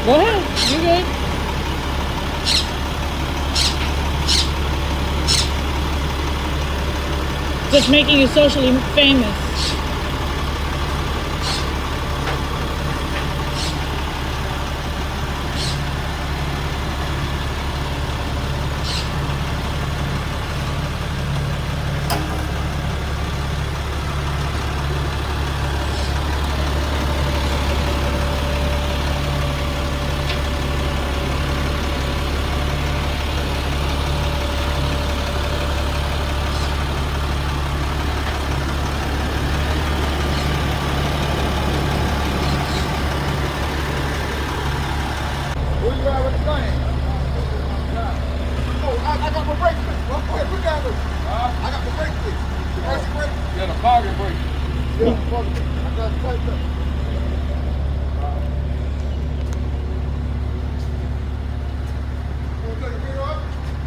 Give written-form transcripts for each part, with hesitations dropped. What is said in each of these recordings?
Go ahead. You good? Just making you socially famous.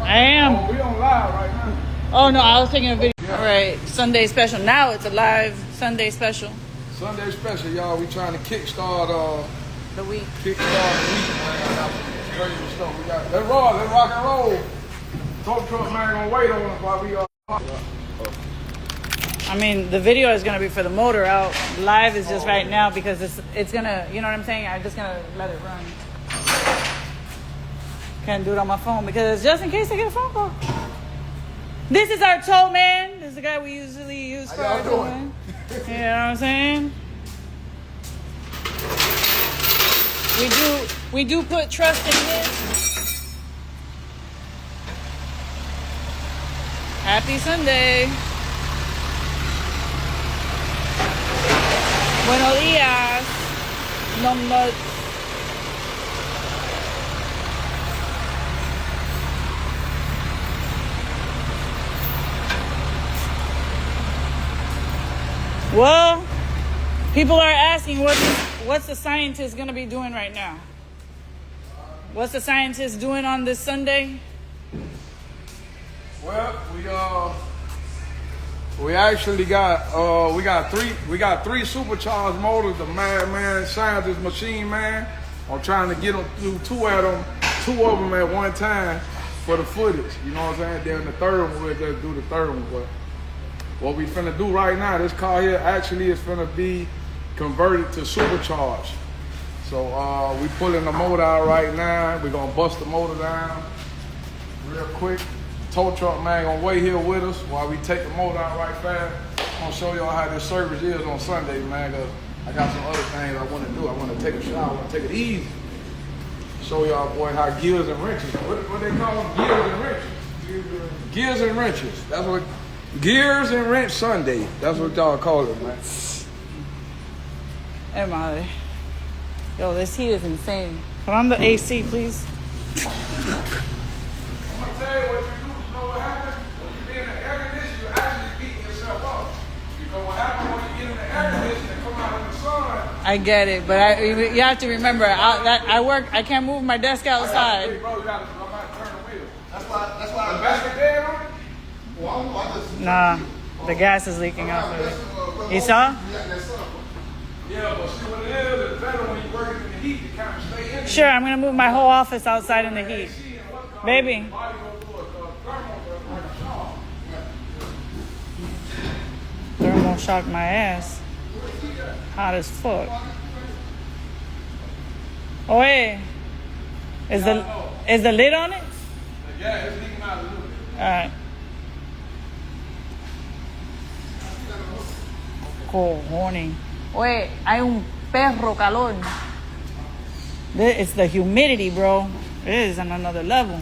I am. Oh, we on live right now. Oh no, I was taking a video. Yeah. All right, Sunday special. Now it's a live Sunday special. Sunday special, y'all. We trying to kickstart the week. Kickstart the week, man. I got some crazy stuff. We got. Let's roll. Let's rock and roll. Tow truck man gonna wait on us while we I mean, the video is gonna be for the motor out. Live is just right now because it's gonna. You know what I'm saying? I'm just gonna let it run. Can't do it on my phone because just in case I get a phone call. This is our tow man. This is the guy we usually use for our towing. You know what I'm saying? We do put trust in him. Happy Sunday. Buenos días. No. Well, people are asking what's the scientist going to be doing right now? What's the scientist doing on this Sunday? Well, we actually got three supercharged motors. The madman, scientist, machine man. I'm trying to get them through two of them at one time for the footage. You know what I'm saying? Then the third one we'll just do the third one, but. What we finna do right now, this car here actually is finna be converted to supercharged. So we pulling the motor out right now. We're gonna bust the motor down real quick. Tow truck man gonna wait here with us while we take the motor out right fast. I'm gonna show y'all how this service is on Sunday, man, cause I got some other things I wanna do. I wanna take a shower, I wanna take it easy. Show y'all boy how gears and wrenches, what they call them, gears and wrenches. Gears and wrenches, that's what. Gears and Wrench Sunday. That's what y'all call it, man. Hey, Molly. Yo, this heat is insane. Put on the AC, please. I'm gonna tell you what you do. You know what happens? When you be in the air conditioner, you're actually beating yourself up. Because what happens when you get in the air conditioner and come out in the sun? I get it, but you have to remember, I work. I can't move my desk outside. Hey, bro, you gotta turn the wheel. That's why. The basket dead on it? Nah, the gas is leaking out of it. You saw? Yeah, but see what it is, it's better when you work in the heat to kind of stay in. Sure, I'm gonna move my whole office outside in the heat. Baby. Thermal shock my ass. Hot as fuck. Oh hey. Is the lid on it? Yeah, it's leaking out a little bit. Alright. Cojones. Oye, hay un perro calor. It's the humidity, bro. It is on another level.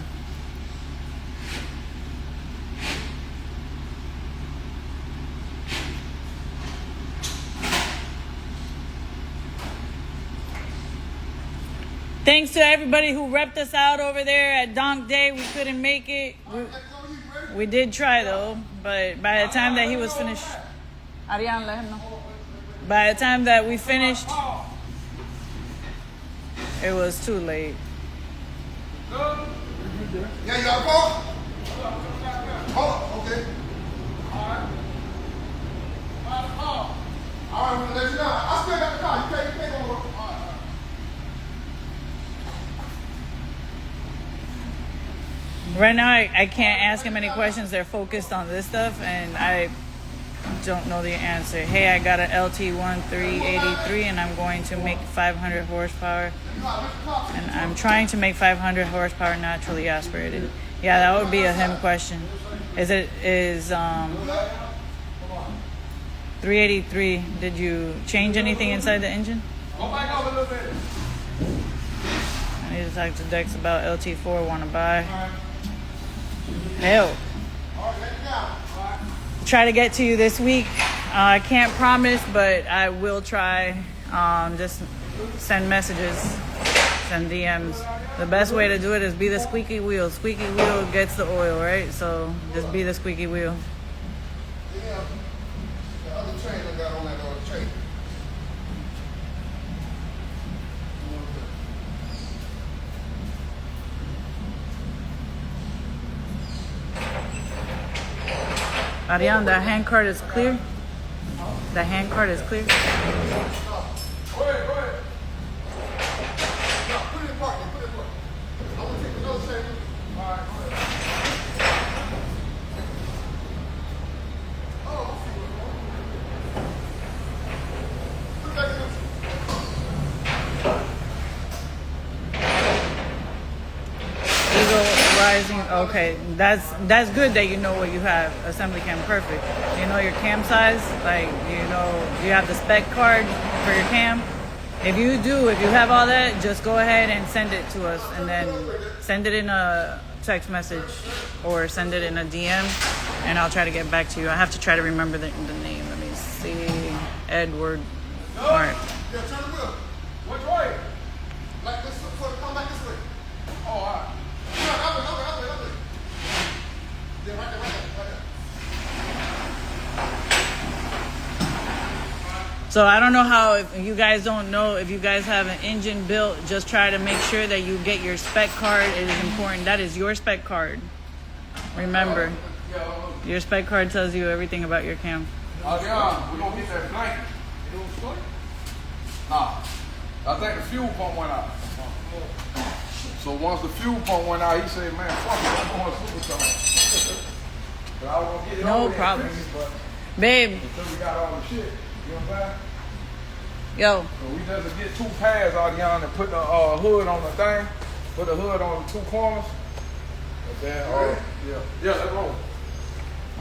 Thanks to everybody who repped us out over there at Donk Day. We couldn't make it. We did try though, but by the time that he was finished, Ariane, let him know. By the time that we finished, it was too late. Yeah, you got a call? Oh, okay. All right, I'm gonna let you know. I still got the car. You can't go over. Right now, I can't ask him any questions. They're focused on this stuff, and I don't know the answer. Hey, I got an LT1383, and I'm going to make 500 horsepower. And I'm trying to make 500 horsepower naturally aspirated. Yeah, that would be a him question. Is 383? Did you change anything inside the engine? Go back up a little bit. I need to talk to Dex about LT4. Want to buy? Hell. Try to get to you this week. I can't promise, but I will try. Just send messages, send DMs. The best way to do it is be the squeaky wheel. Squeaky wheel gets the oil, right? So just be the squeaky wheel. Yeah. The other train I got on that other train. Ariane, the hand card is clear? The hand card is clear? Go ahead, go ahead. No, put it in park, put it in park. I'm gonna take another train. All right, go ahead. Oh, I'll see what's going on. Put it back in. Eagle Rising. Okay, that's good that you know what you have. Assembly cam, perfect. You know your cam size, like you know you have the spec card for your cam. If you have all that, just go ahead and send it to us, and then send it in a text message or send it in a DM, and I'll try to get back to you. I have to try to remember the name. Let me see. Edward. All right. Yeah, turn the wheel. Which way? Like this, so come back this way. Oh, all right. Yeah, up it. Yeah, right there. So I don't know how, if you guys don't know, if you guys have an engine built, just try to make sure that you get your spec card. It is important. That is your spec card. Remember, your spec card tells you everything about your cam. Yeah, we're gonna get that blanket. Nah, I think the fuel pump went out. So once the fuel pump went out, he said, man, fuck it, I'm going supercharged. But I was gonna get it No over there problem. quickly, but Babe, until we got all the shit, you know what I'm saying? yo, So we just get 2 pads out here and put the hood on the thing, put the hood on the 2 corners. And then, yeah, let's roll.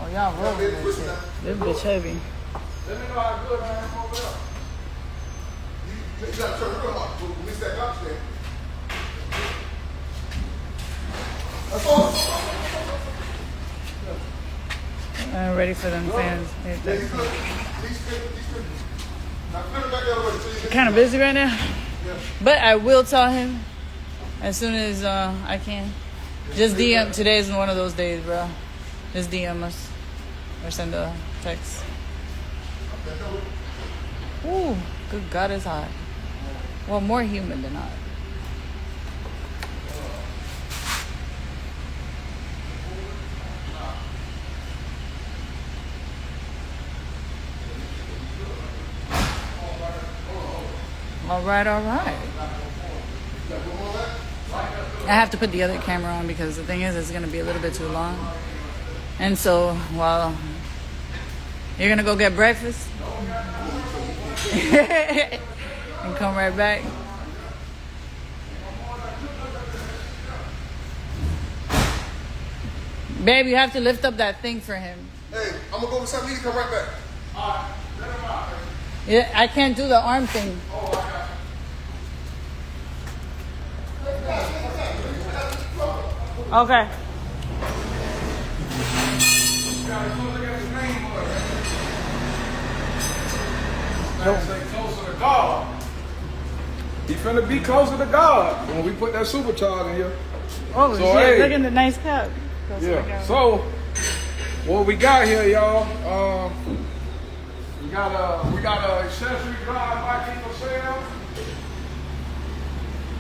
oh y'all rolling this shit. This bitch heavy. Let me know how good I am over there. You gotta turn the wheel off. We'll miss that box there. That's all. I'm ready for them fans. He's good. He's good. Now put it back the other way. So you can Kind of busy right now, Yeah. but I will tell him as soon as I can. Just DM. Today is one of those days, bro. Just DM us or send a text. Ooh, good God, it's hot. Well, more humid than hot. All right. I have to put the other camera on because the thing is, it's going to be a little bit too long. And so, while you're going to go get breakfast and come right back. Babe, you have to lift up that thing for him. Hey, I'm gonna go with something. You come right back. Yeah, I can't do the arm thing. Okay. Closer to God. He finna be closer to God when we put that supercharger in here. Oh, So, shit, hey. look at the nice cup. Yeah. So what we got here, y'all? We got a accessory drive back in for sale.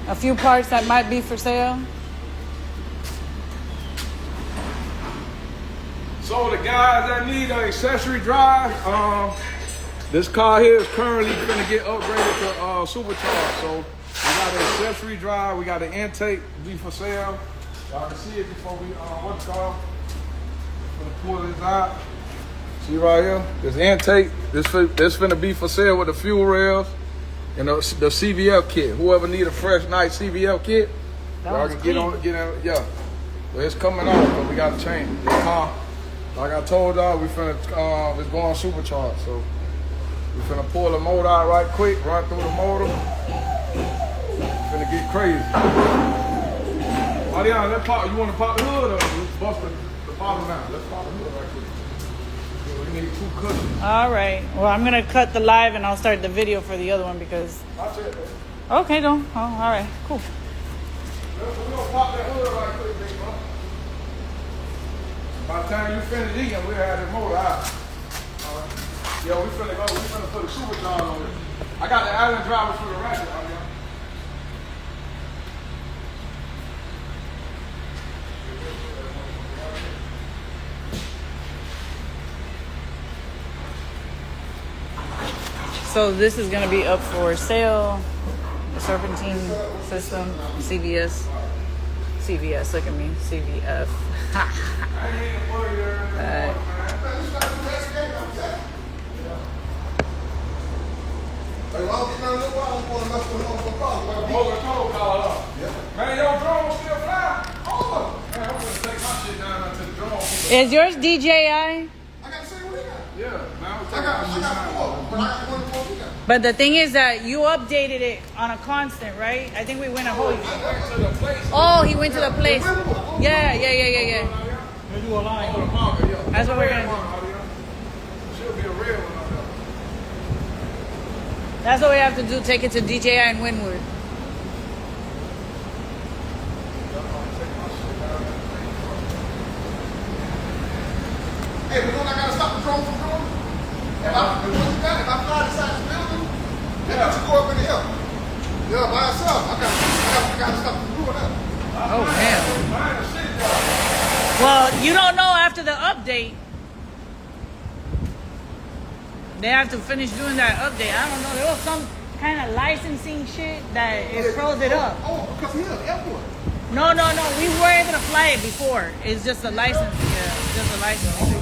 A few parts that might be for sale. So the guys that need an accessory drive, this car here is currently gonna get upgraded to supercharged. So we got an accessory drive, we got an intake be for sale. Y'all can see it before we, what's called? Gonna pull this out. See right here? This intake. This finna be for sale with the fuel rails and the CVF kit. Whoever need a fresh, nice CVF kit, y'all can get on, get in. Yeah. Well, it's coming off, but we gotta change it. Like I told y'all, we finna, it's going supercharged. So we finna pull the motor out right quick, run through the motor. Finna get crazy. Mariana, let's pop. You wanna pop the hood or let's bust the bottom down? Let's pop the hood right quick. We need 2 cushions. All right. Well, I'm gonna cut the live and I'll start the video for the other one because. That's it, man. Okay, don't. Oh, all right. Cool. We're gonna pop that hood right quick, big bro. By the time you finish eating, we'll have the motor out. Yeah, we finna go. We finna put a supercharge on it. I got the island driver for the ratchet. So this is gonna be up for sale. The serpentine system, CVS. CVS, look at me, CVF. Man, your drone still fly? Oh, man, I'm gonna take my shit down to the drone. Is yours DJI? I gotta see what he got. Yeah, man, I'm I got 4, but I got 1 more we got. But the thing is that you updated it on a constant, right? I think we went a whole year. to the place. Oh, he went to the place. Yeah. They do a line. That's what we're gonna do. Should be a real one out there. That's what we have to do. Take it to DJI and Wynwood. Hey, but don't I gotta stop the drone from going? If I fly inside the building, then I should go up in the air. Yeah, by itself. I gotta stop the doing that. Oh, man. Well, you don't know after the update. They have to finish doing that update. I don't know. There was some kind of licensing shit that it froze it up. Oh, because he's at the airport. No. We were able to fly it before. It's just a license. Yeah, it's just a license.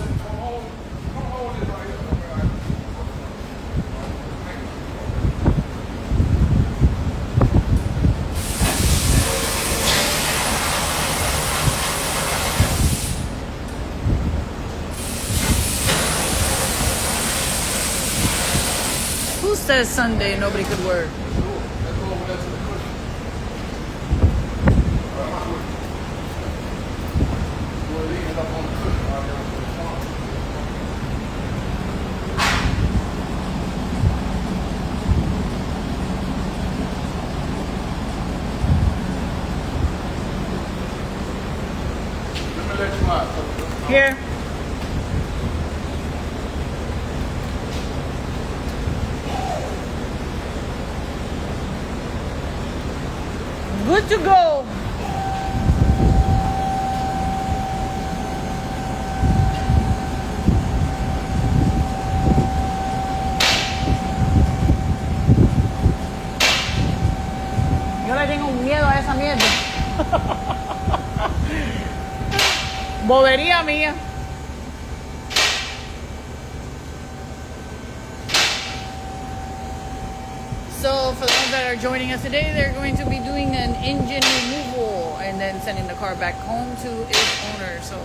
Who says Sunday nobody could work? Here. Good to go. Yo le tengo miedo a esa mierda. Bobería mía. So for the ones that are joining us today, they're going to be doing an engine removal and then sending the car back home to its owner. So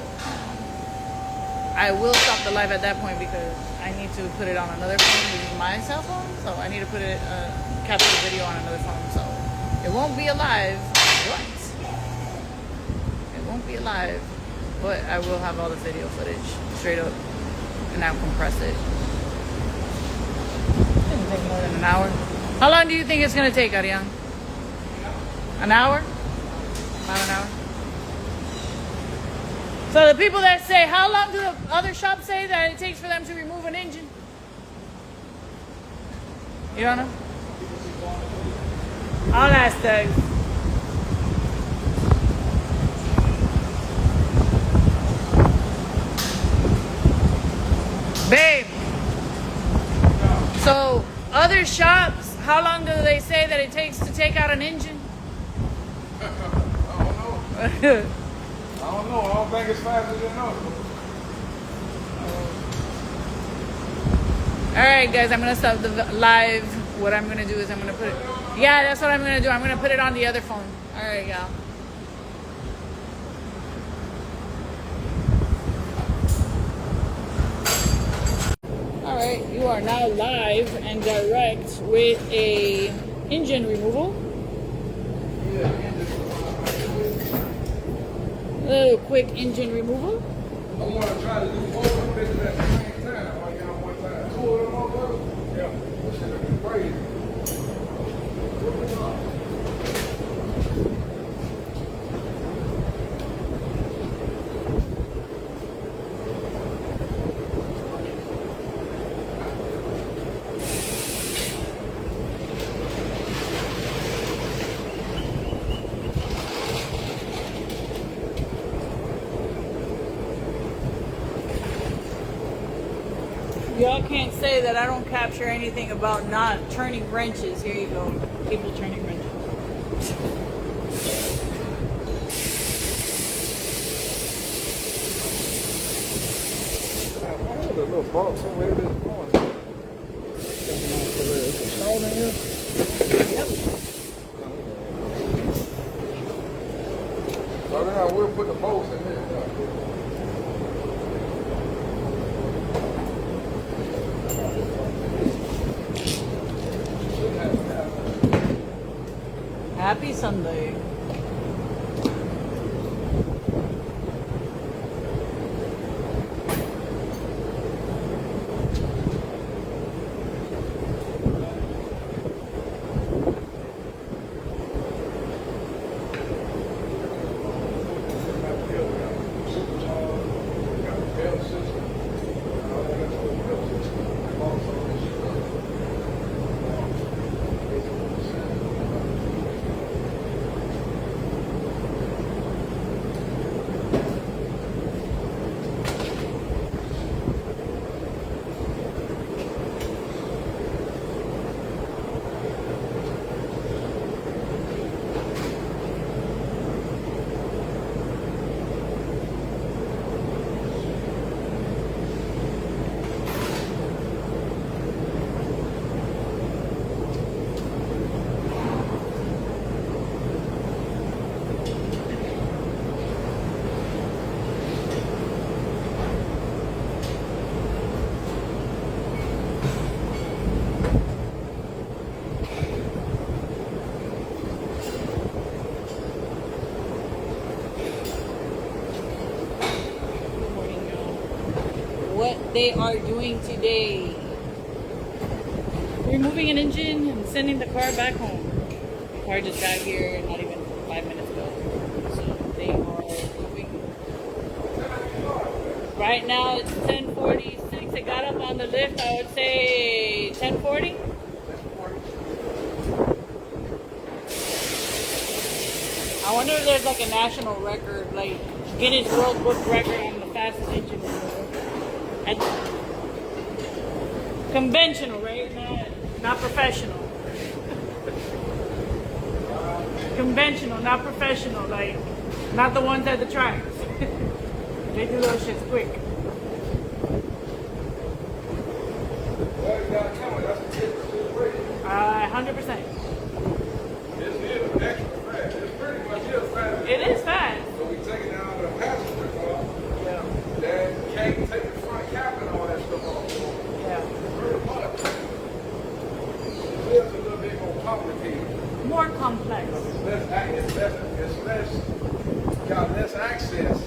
I will stop the live at that point because I need to put it on another phone. This is my cell phone, so I need to put it, capture the video on another phone. So it won't be alive, but it won't be alive, but I will have all the video footage straight up and I'll compress it. Didn't take more than an hour. How long do you think it's going to take, Ariane? An hour? About an hour? So the people that say, how long do the other shops say that it takes for them to remove an engine? You don't know? I'll ask Doug. Babe. So other shops, how long do they say that it takes to take out an engine? I don't know. I don't know. I don't think it's faster than us. All right, guys, I'm gonna stop the live. What I'm gonna do is I'm gonna put it. Yeah, that's what I'm gonna do. I'm gonna put it on the other phone. All right, y'all. All right, you are now live and direct with a engine removal. A little quick engine removal. I want to try to do both of them bitches at the same time. All you got one time. Two of them motherfuckers? Yeah. That shit looking crazy. Y'all can't say that I don't capture anything about not turning wrenches. Here you go. People turning wrenches. There's a little box over here that's going. It's a stone in here? Yep. So then we'll put the bolts in there. Happy Sunday. What they are doing today. Removing an engine and sending the car back home. The car just got here not even 5 minutes ago. So they are moving. Right now it's 10:46. I got up on the lift, I would say 10:40. I wonder if there's like a national record, like Guinness World Book record on the fastest engine removal. Conventional, right? Not professional. Conventional, not professional. Like, not the ones at the tracks. They do those shits quick. Well, you got to come with that's a different situation. 100%. This is extra fast. It's pretty much is fast. It is fast. So we take it down to the passenger car. Yeah. That can't take the front cap and all that stuff off. Yeah. Pretty much. It is a little bit more complicated. More complex. It's less, got less access.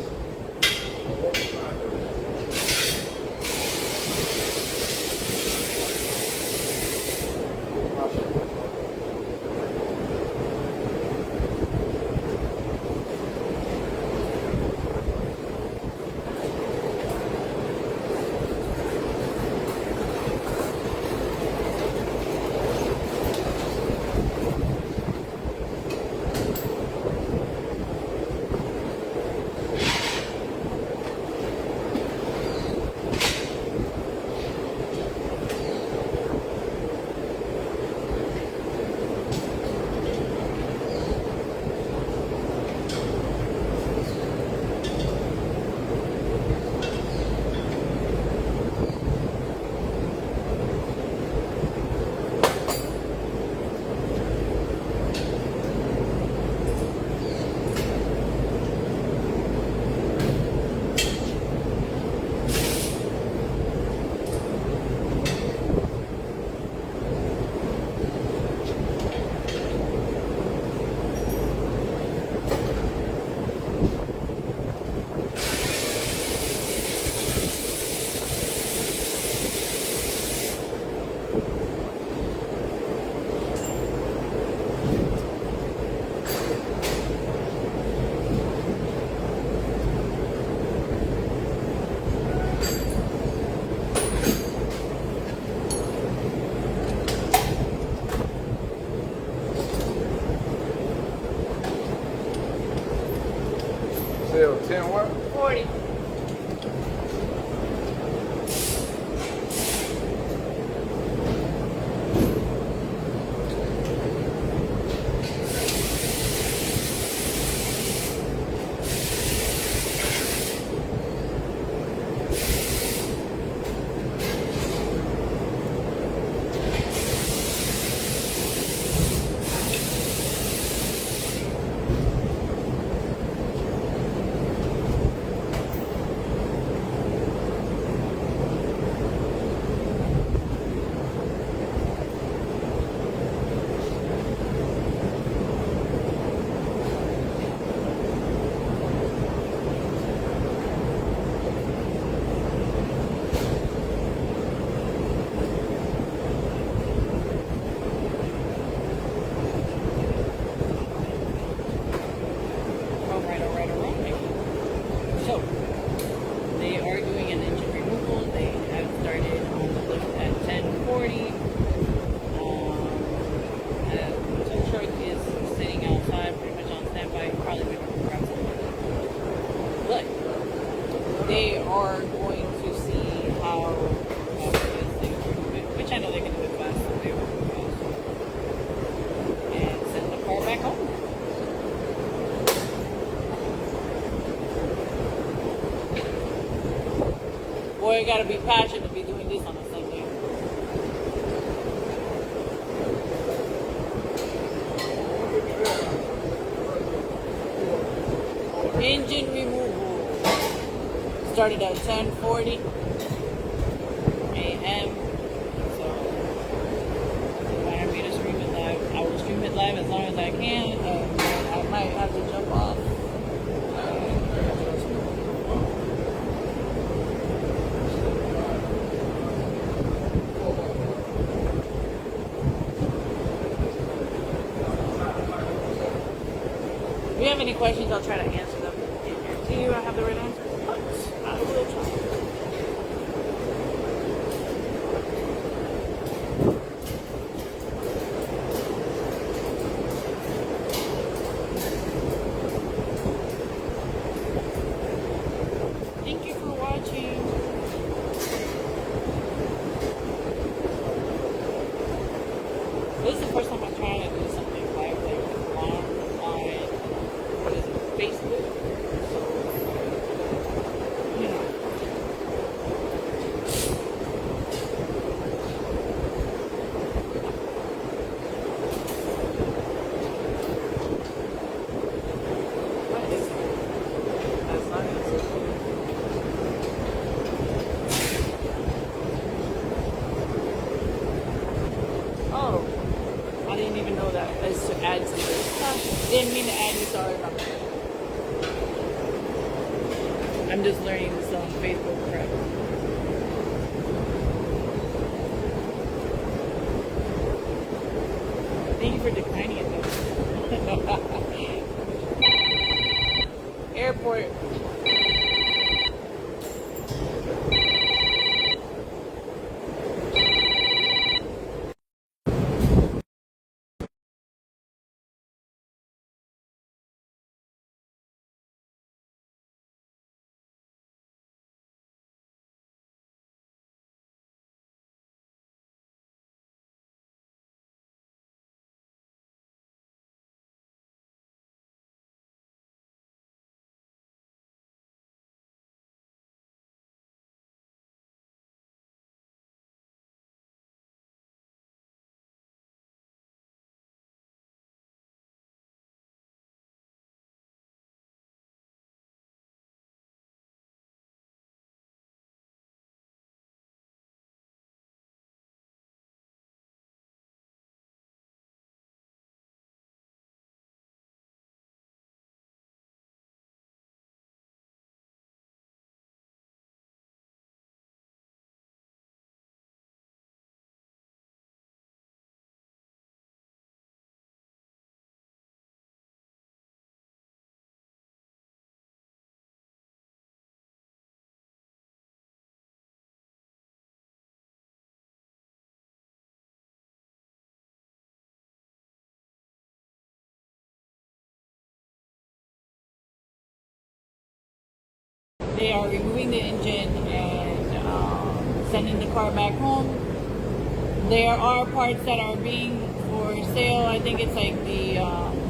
Sell 10 what? 40. Alright. So, they are doing an engine removal. They have started on the lift at 10:40. Tow truck is sitting outside, pretty much on standby. Probably going to grab something. But they are going to see how fast it is they can move it, which I know they can do it fast. So they will move fast. And send the car back home. Boy, you gotta be passionate to be doing this on a Sunday. Engine removal started at 10:40 a.m. So, if you want me to stream it live, I will stream it live as long as I can. I might have to jump off. If you have any questions, I'll try to answer them. Do you have the right answer? But I will try. Thank you for watching. This is the first time I'm trying to do something live like this long on what is it, Facebook. So, you know. What is it? That's not it. Oh, I didn't even know that. It's to add to this. Didn't mean to add you, sorry about that. I'm just learning this on Facebook crap. Thank you for declining it though. Airport. they are removing the engine and sending the car back home. There are parts that are being for sale. I think it's like the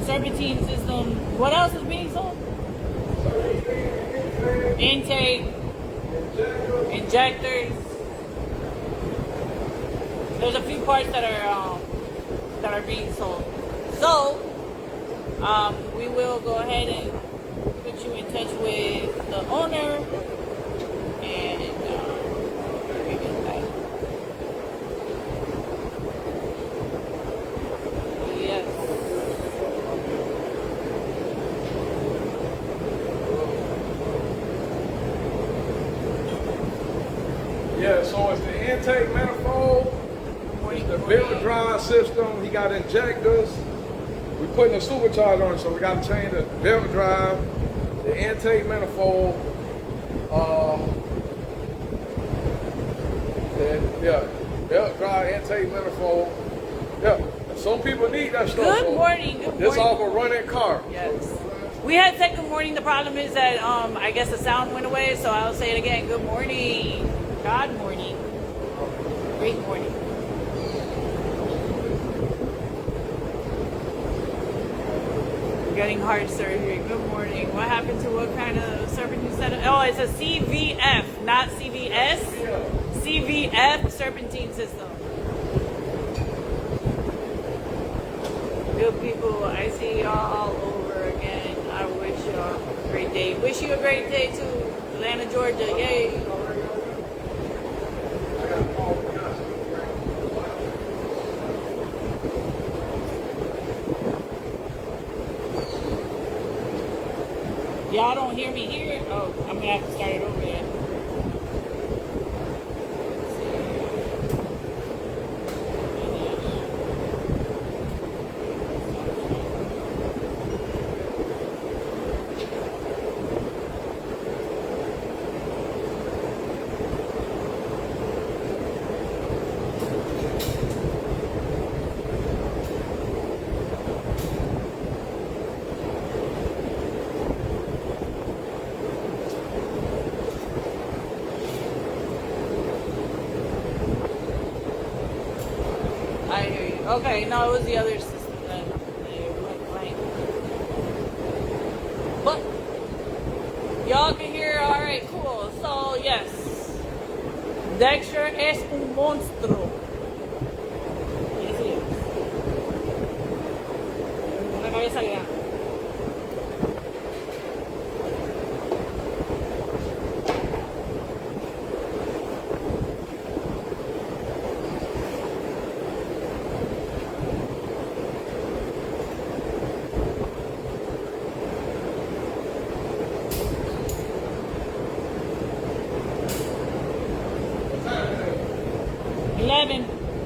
serpentine system. What else is being sold? Intake, injectors. There's a few parts that are being sold. So we will go ahead and put you in touch with the owner and revisit that. Yes. Yeah, so it's the intake manifold, it's the filter drive system. He got injectors. We putting a supercharger on it, so we got to change the filter drive, the intake manifold. Filter drive, intake manifold. Yeah, some people need that stuff. Good morning. Good morning. This off a running car. Yes. We had said good morning. The problem is that I guess the sound went away, so I'll say it again. Good morning. God morning. Great morning. Getting heart surgery. Good morning. What happened to what kind of serpentine set? Oh, it's a CVF, not CVS. CVF serpentine system. Good people, I see y'all all over again. I wish y'all a great day. Wish you a great day too. Atlanta, Georgia. Yay. Y'all don't hear me here? Oh, I'm gonna have to start it over again. I hear you. Okay, no, it was the other system that they went blank. But y'all can hear. All right, cool. So yes, Dexter es un monstruo. Yes, he is. Una cabeza grande.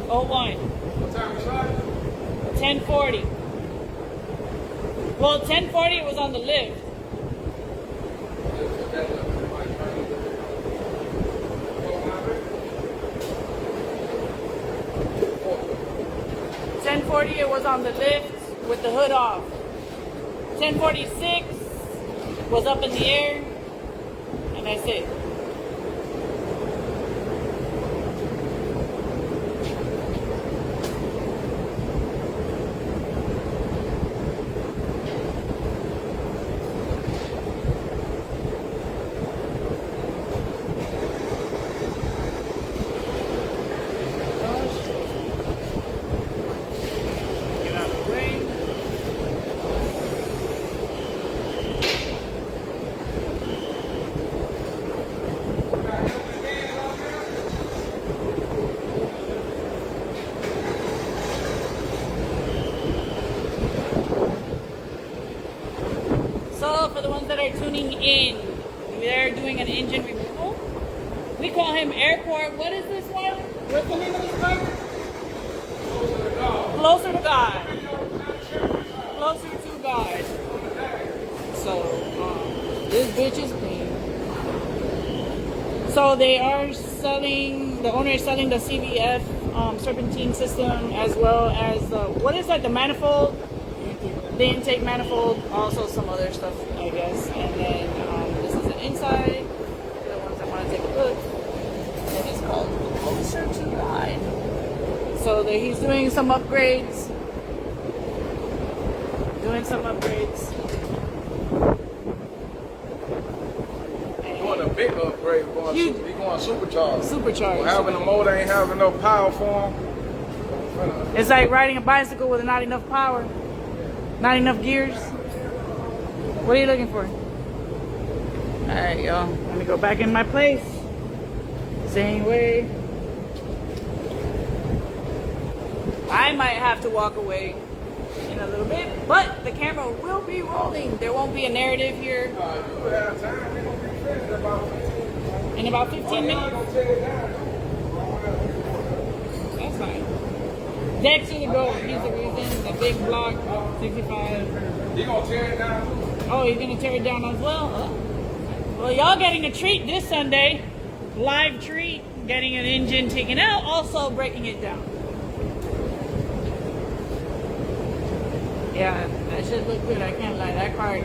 What time we started? 10:40. Well, 10:40 it was on the lift. It was on the lift with the hood off. 10:46 was up in the air, and that's it. For the ones that are tuning in, they're doing an engine removal. We call him Airport. What is this one? What's the name of this car? Closer to God. Closer to God. So, this bitch is clean. So they are selling, the owner is selling the CVF serpentine system, as well as the, what is that, the manifold? The intake manifold, also some other stuff, I guess. And then this is the inside. want to take a look. And it's called Closer to God. So he's doing some upgrades. Doing some upgrades. Doing a big upgrade. He going supercharged. Supercharged. Well, having a motor ain't having enough power for him. It's like riding a bicycle with not enough power. Not enough gears. What are you looking for? Alright, y'all. Let me go back in my place. Same way. I might have to walk away in a little bit, but the camera will be rolling. There won't be a narrative here. You will have time. They're going to be finished In about 15 minutes. Gonna tear it down. That's fine. Dex to the goat. He's the reason. The big block, 65. He gonna tear it down too. Oh, he's gonna tear it down as well? Oh. Well, y'all getting a treat this Sunday. Live treat. Getting an engine taken out, also breaking it down. Yeah, that should look good. I can't lie. That car,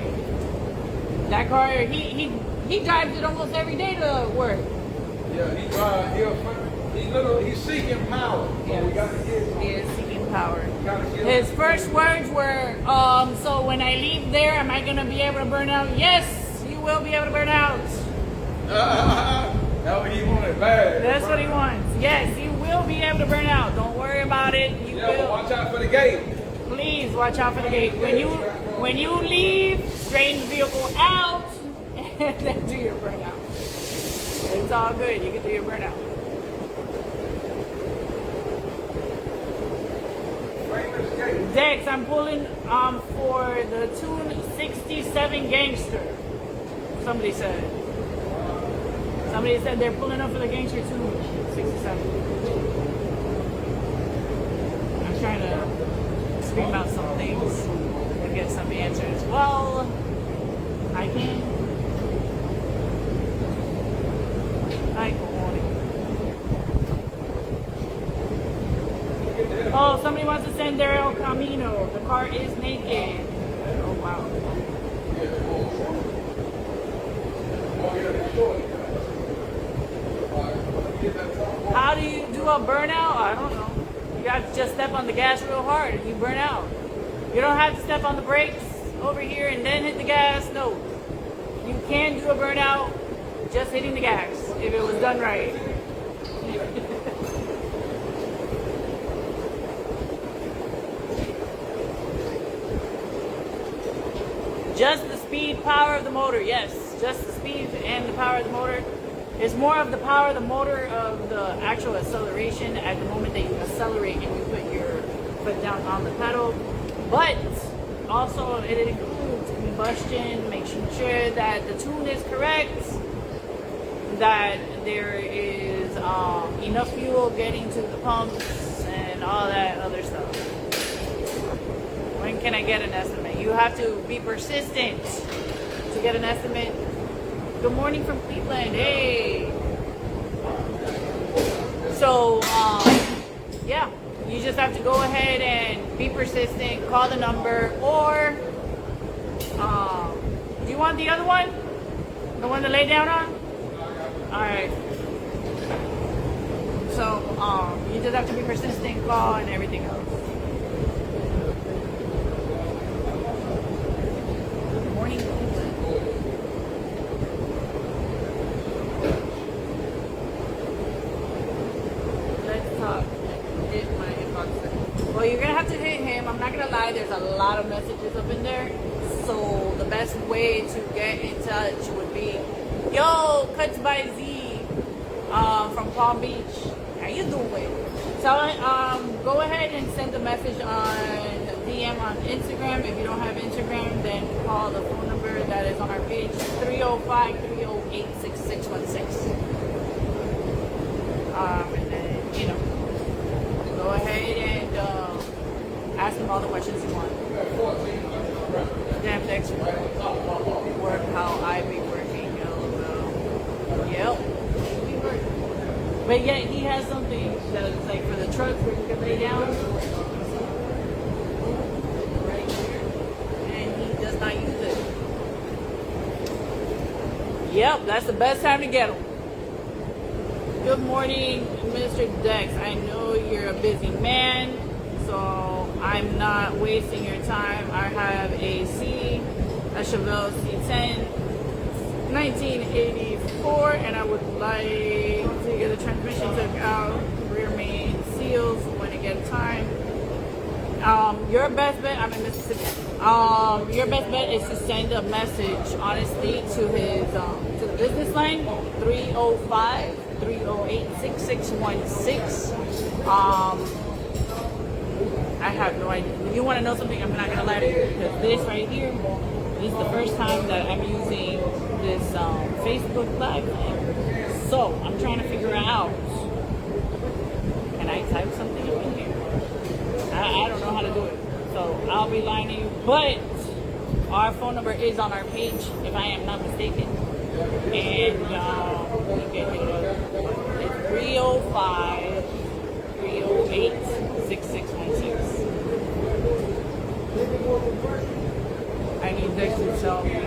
he drives it almost every day to work. Yeah, he's seeking power. Yeah, We got to get him. he is seeking power. Gotta get His him. first words were, so when I leave there, am I going to be able to burn out? Yes, you will be able to burn out. That's what he wanted bad. That's what he wants. Yes, you will be able to burn out. Don't worry about it. You Yeah, but will. watch out for the gate. Please watch out for the gate. When you leave, straighten the vehicle out, and then do your burnout. It's all good. You can do your burnout. Famous gate. Dex, I'm pulling for the Tune 67 Gangster. Somebody said they're pulling up for the Gangster Tune 67. I'm trying to scream out some things and get some answers. Well, I can. Ay, cojones. Oh, somebody wants to send their El Camino. The car is naked. Oh, wow. How do you do a burnout? I don't know. You have to just step on the gas real hard and you burn out. You don't have to step on the brakes over here and then hit the gas. No. You can do a burnout just hitting the gas if it was done right. Just the speed, power of the motor. Yes, just the speed and the power of the motor. It's more of the power of the motor of the actual acceleration at the moment that you accelerate and you put your foot down on the pedal. But also it includes combustion, making sure that the tune is correct, that there is enough fuel getting to the pumps and all that other stuff. When can I get an estimate? You have to be persistent to get an estimate. Good morning from Cleveland. Hey. So, yeah, you just have to go ahead and be persistent, call the number, or do you want the other one? The one to lay down on? Alright. So, you just have to be persistent, call, and everything else. Good morning, Cleveland. Let's talk. Hit my inbox. Well, you're gonna have to hit him. I'm not gonna lie, there's a lot of messages up in there. So the best way to get in touch would be, yo, Cuts by Z from Palm Beach. How you doing? So go ahead and send a message on DM on Instagram. If you don't have Instagram, then call the phone number that is on our page, 305-308-6616. And then, you know, go ahead and ask them all the questions you want. Damn, Dex, work how I be working, Yep. But yet he has something that is like for the truck where you can lay down right here, and he does not use it. Yep, that's the best time to get them. Good morning, Mr. Dex. I know you're a busy man, so I'm not wasting your time. I have a Chevelle C10, 1984, and I would like to get the transmission took out, rear main seals when it gets time. Your best bet, I'm in Mississippi. Your best bet is to send a message, honestly, to his to the business line, 305-308-6616. I have no idea. If you want to know something, I'm not gonna lie to you, because this right here, this is the first time that I'm using this Facebook Live thing. So I'm trying to figure out, can I type something up in here? I don't know how to do it. So I'll be lying to you. But our phone number is on our page, if I am not mistaken. And you can hit it up. It's 305-308-6616. I need Dex to tell me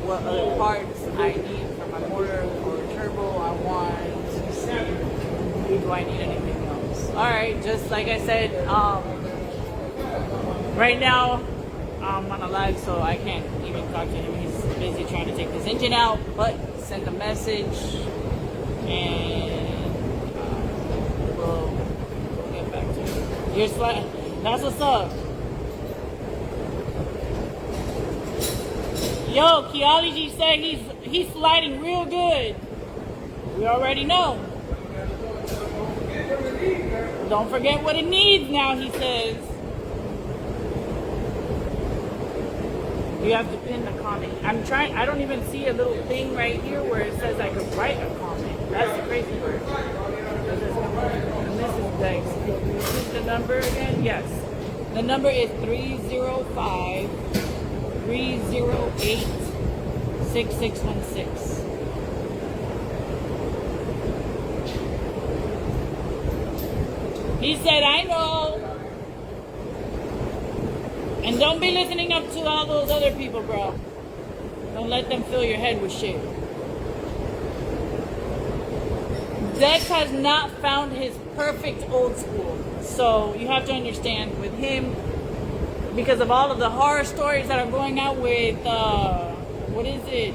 what other parts I need for my motor or turbo. I want to see, do I need anything else? Alright, just like I said, right now I'm on a live, so I can't even talk to him. He's busy trying to take this engine out, but send a message and we'll get back to you. You're that's what's up. Yo, Keology said he's sliding real good. We already know. Don't forget what it needs now, he says. You have to pin the comment. I'm trying, I don't even see a little thing right here where it says I could write a comment. That's the crazy part. And this is Dex. This is the number again? Yes. The number is 305-308-6616. He said, I know. And don't be listening up to all those other people, bro. Don't let them fill your head with shit. Dex has not found his perfect old school. So you have to understand with him, because of all of the horror stories that are going out with, what is it?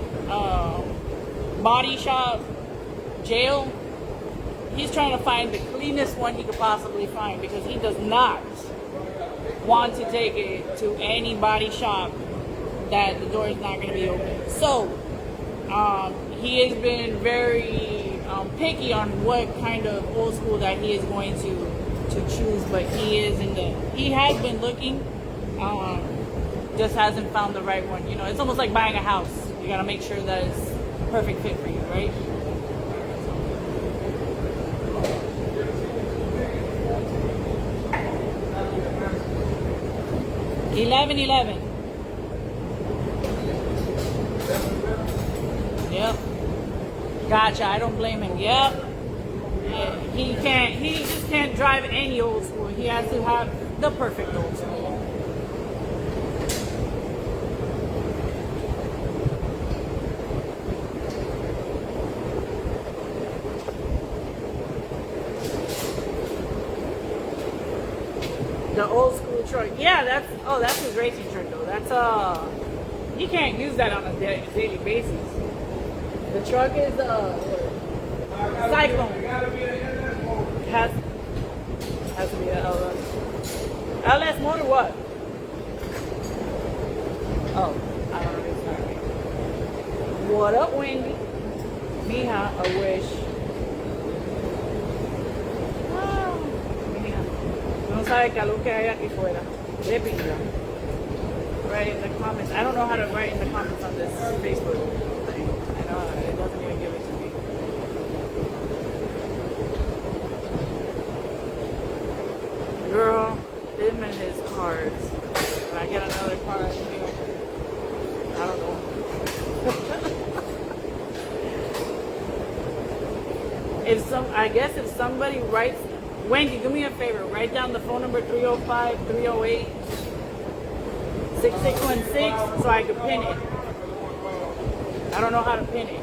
Body shop, jail. He's trying to find the cleanest one he could possibly find, because he does not want to take it to any body shop that the door is not going to be open. So he has been very picky on what kind of old school that he is going to choose, but he has been looking, just hasn't found the right one. You know, it's almost like buying a house. You got to make sure that it's a perfect fit for you, right? 11-11. Yep. Gotcha. I don't blame him. Yep. Yeah. He just can't drive any old school. He has to have the perfect old school. The old school truck. Yeah, that's his racing truck though. That's he can't use that on a daily basis. The truck is Cyclone. Has to be an LS. LS motor what? Oh, I don't know this time. What up, Wendy? Mija, a wish. No sabe que luz que hay aquí fuera. De pinga. Write in the comments. I don't know how to write in the comments on this Facebook thing. I know it doesn't even give it to me. Girl, him and his cars. When I get another car, I don't know. I guess if somebody writes, Wendy, do me a favor. Write down the phone number 305-308-6616 so I can pin it. I don't know how to pin it.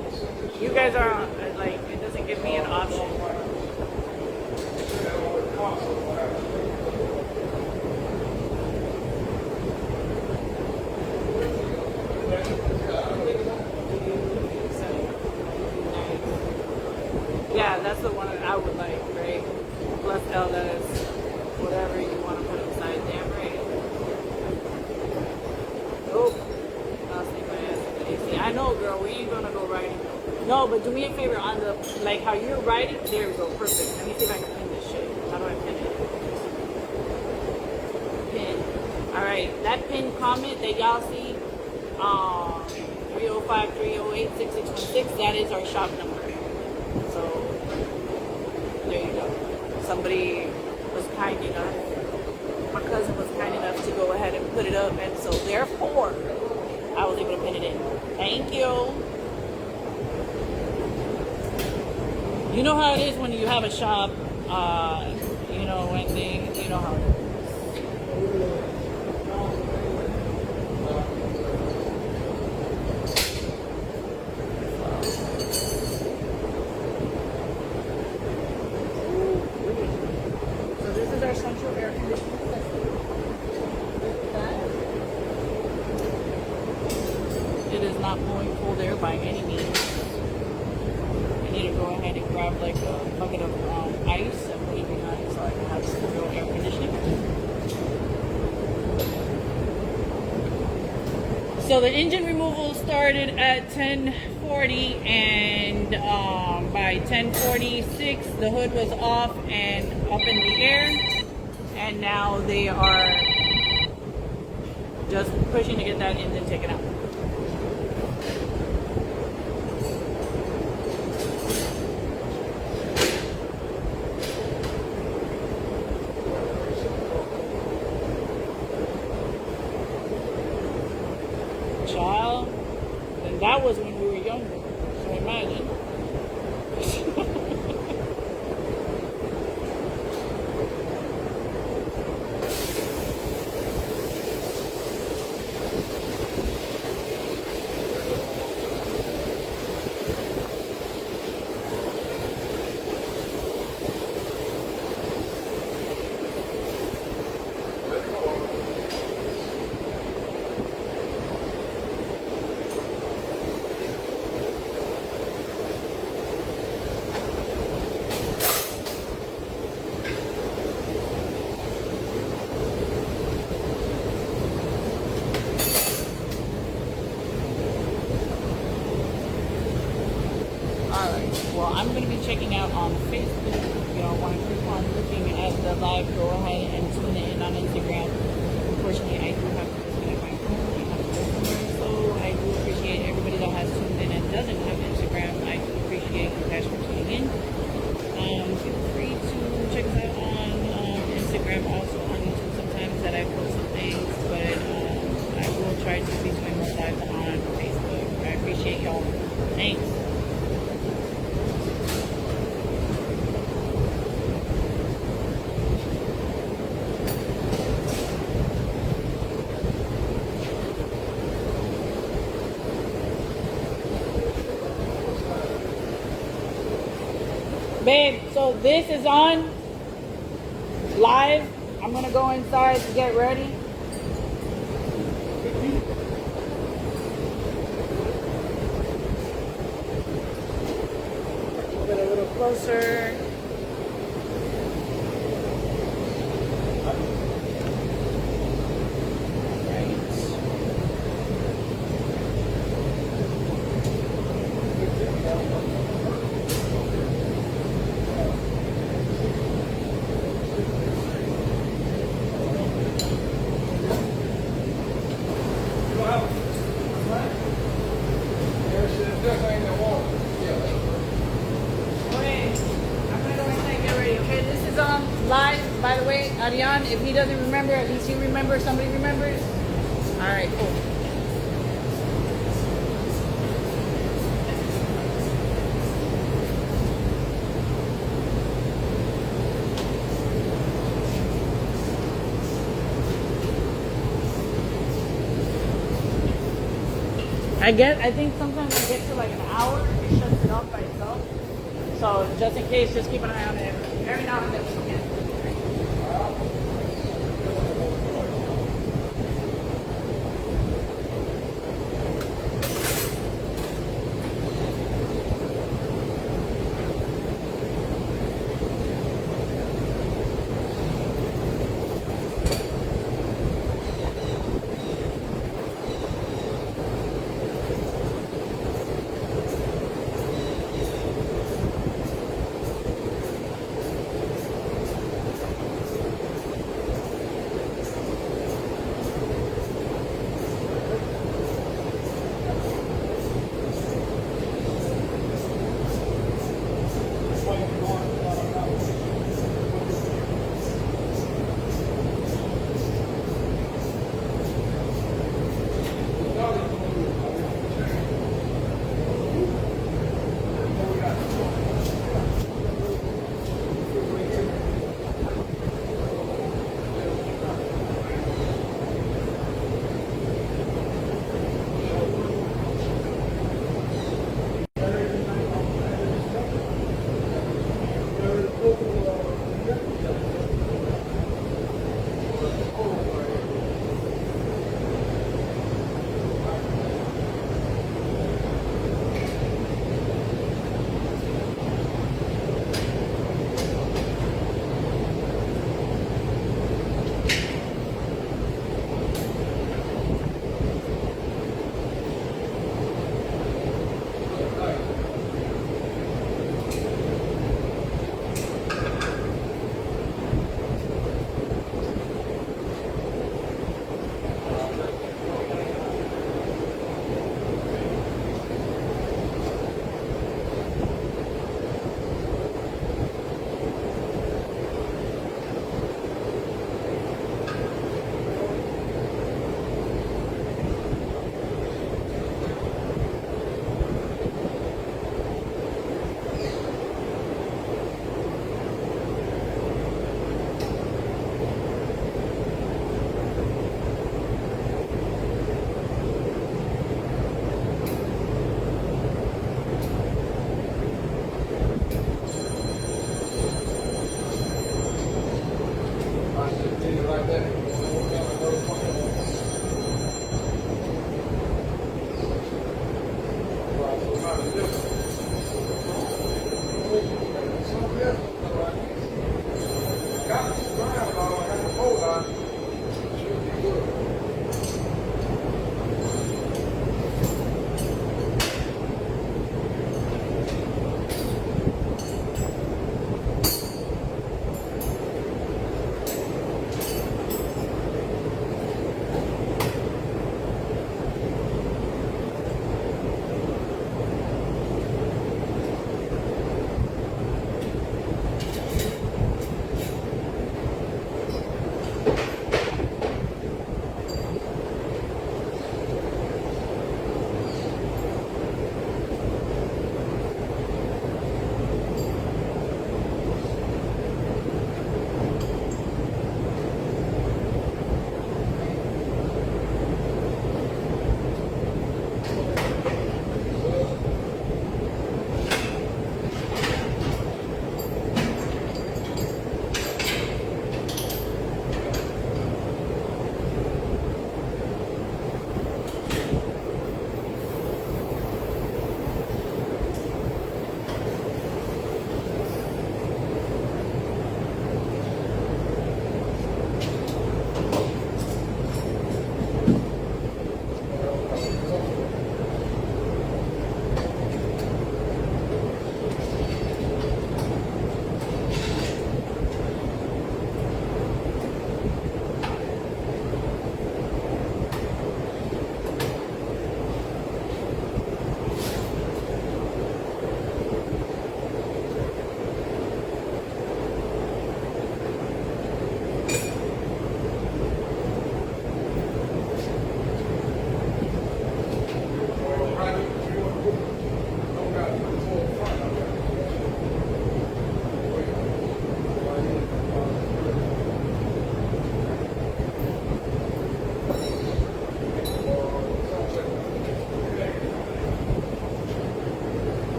You guys are like, it doesn't give me an option. Yeah, that's the one I would like, right? Plus Elda's, whatever you want to put inside. Damn right. Oh, I'll stick my ass in the AC. I know, girl, we ain't gonna go riding. No, but do me a favor on the, like how you're riding. There we go, perfect. Let me see if I can pin this shit. How do I pin it? Pin. All right, that pin comment that y'all see, 305-308-6616, that is our shop number. So there you go. Somebody was kind enough, my cousin was kind enough to go ahead and put it up, and so therefore I was able to pin it in. Thank you. You know how it is when you have a shop, you know, when they, you know how it is. So this is our central air conditioning system. It is not blowing cold air by any means. I need to go ahead and grab like a bucket of ice and put it behind so I can have some real air conditioning. So the engine removal started at 10:40, and by 10:46 the hood was off and up in the air, and now they are just pushing to get that engine taken out. Child, and that was when we were younger, so imagine. Well, I'm going to be checking out on Facebook. If y'all want to keep on looking at the live, go ahead and tune in on Instagram. Unfortunately, I do have to disconnect my phone. I have to go somewhere. So I do appreciate everybody that has tuned in and doesn't have Instagram. I do appreciate you guys for tuning in. Feel free to check us out on Instagram, also on YouTube sometimes that I post some things. But I will try to be doing more live on Facebook. I appreciate y'all. Thanks. Babe, so this is on live. I'm gonna go inside to get ready. Get a little closer. Live, by the way, Ariane, if he doesn't remember, at least you remember, somebody remembers. All right, cool. I think sometimes it gets to like an hour, it shuts it off by itself. So just in case, just keep an eye on it every now and then we can.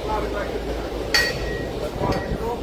slide it back in there. That's why, you know.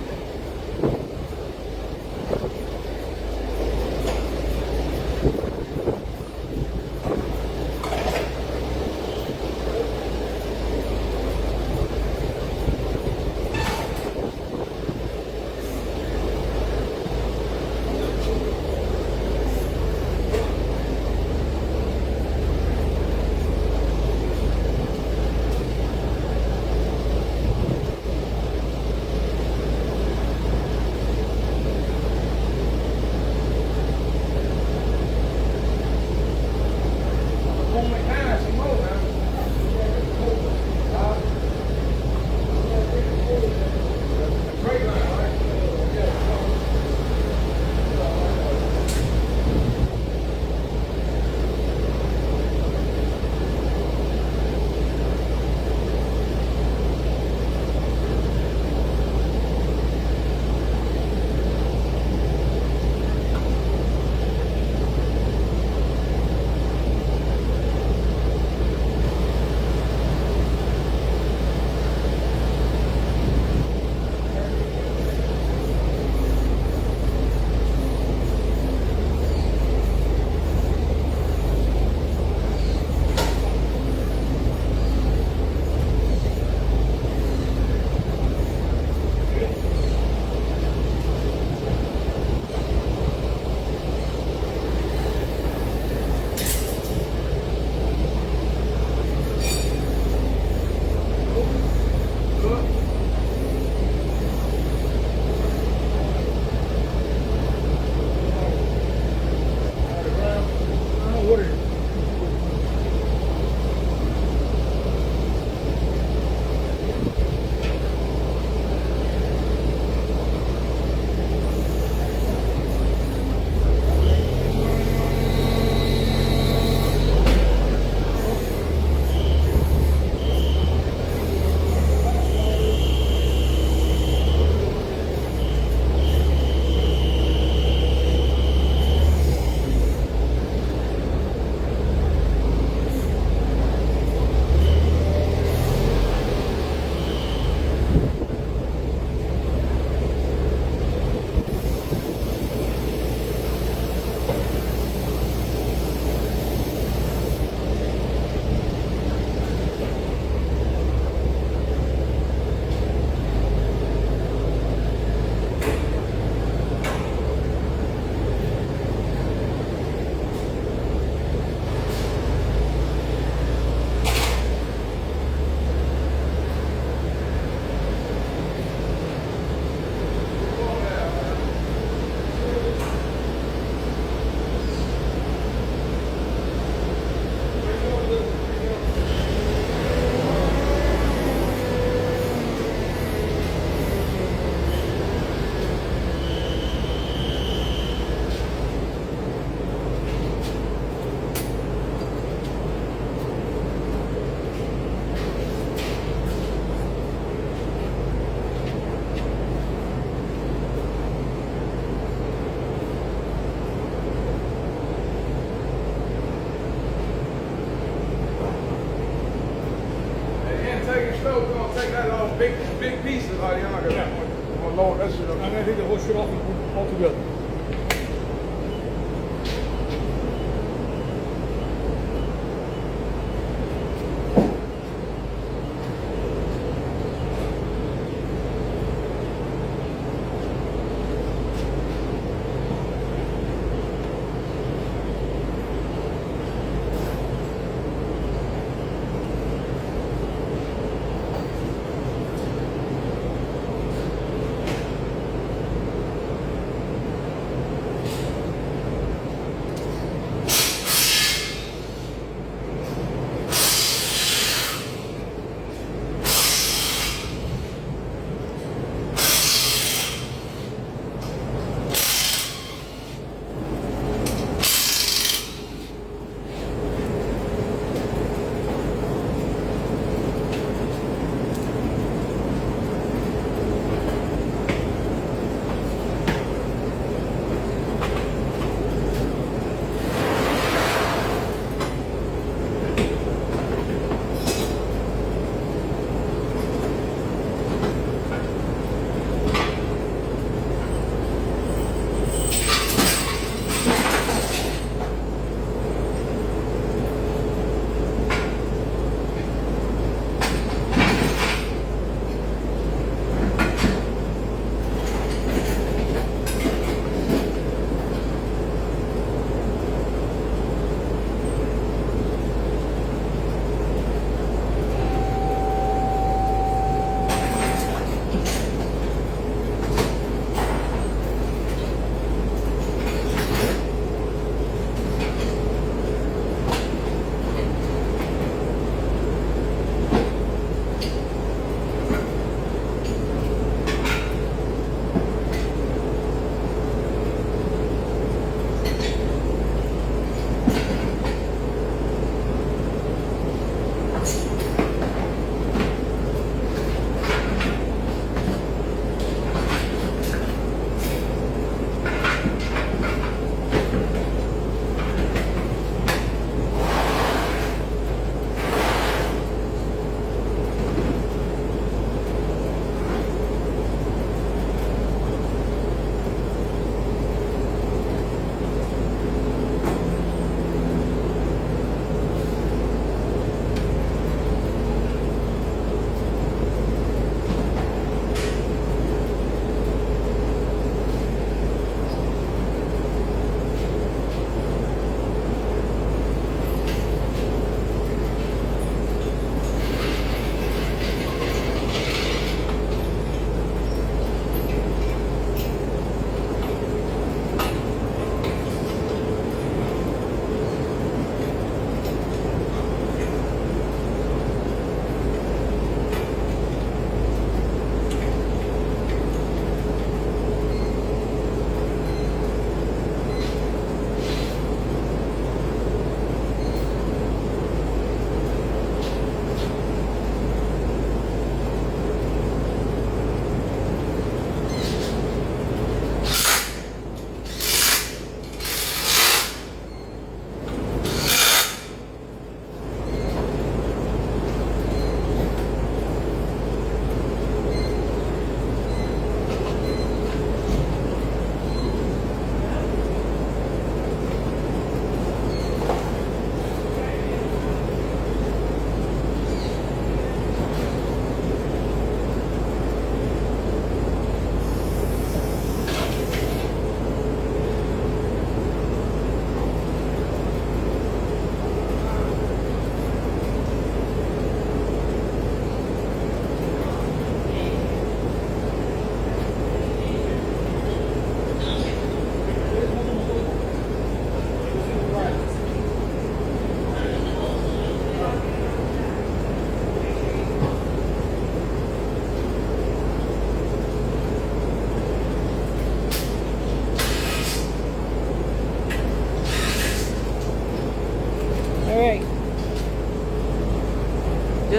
Big pieces, Ariana. Yeah. I'm gonna load that shit up. I'm gonna take the whole shit off and put it all together.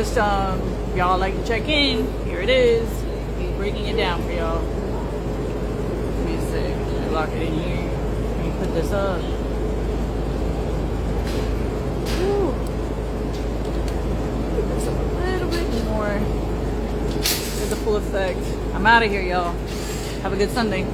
just y'all like to check in. Here it is. He's breaking it down for y'all. Let me see. Lock it in here. Let me put this up. Whew. Put this up a little bit more. Get the full effect. I'm out of here, y'all. Have a good Sunday.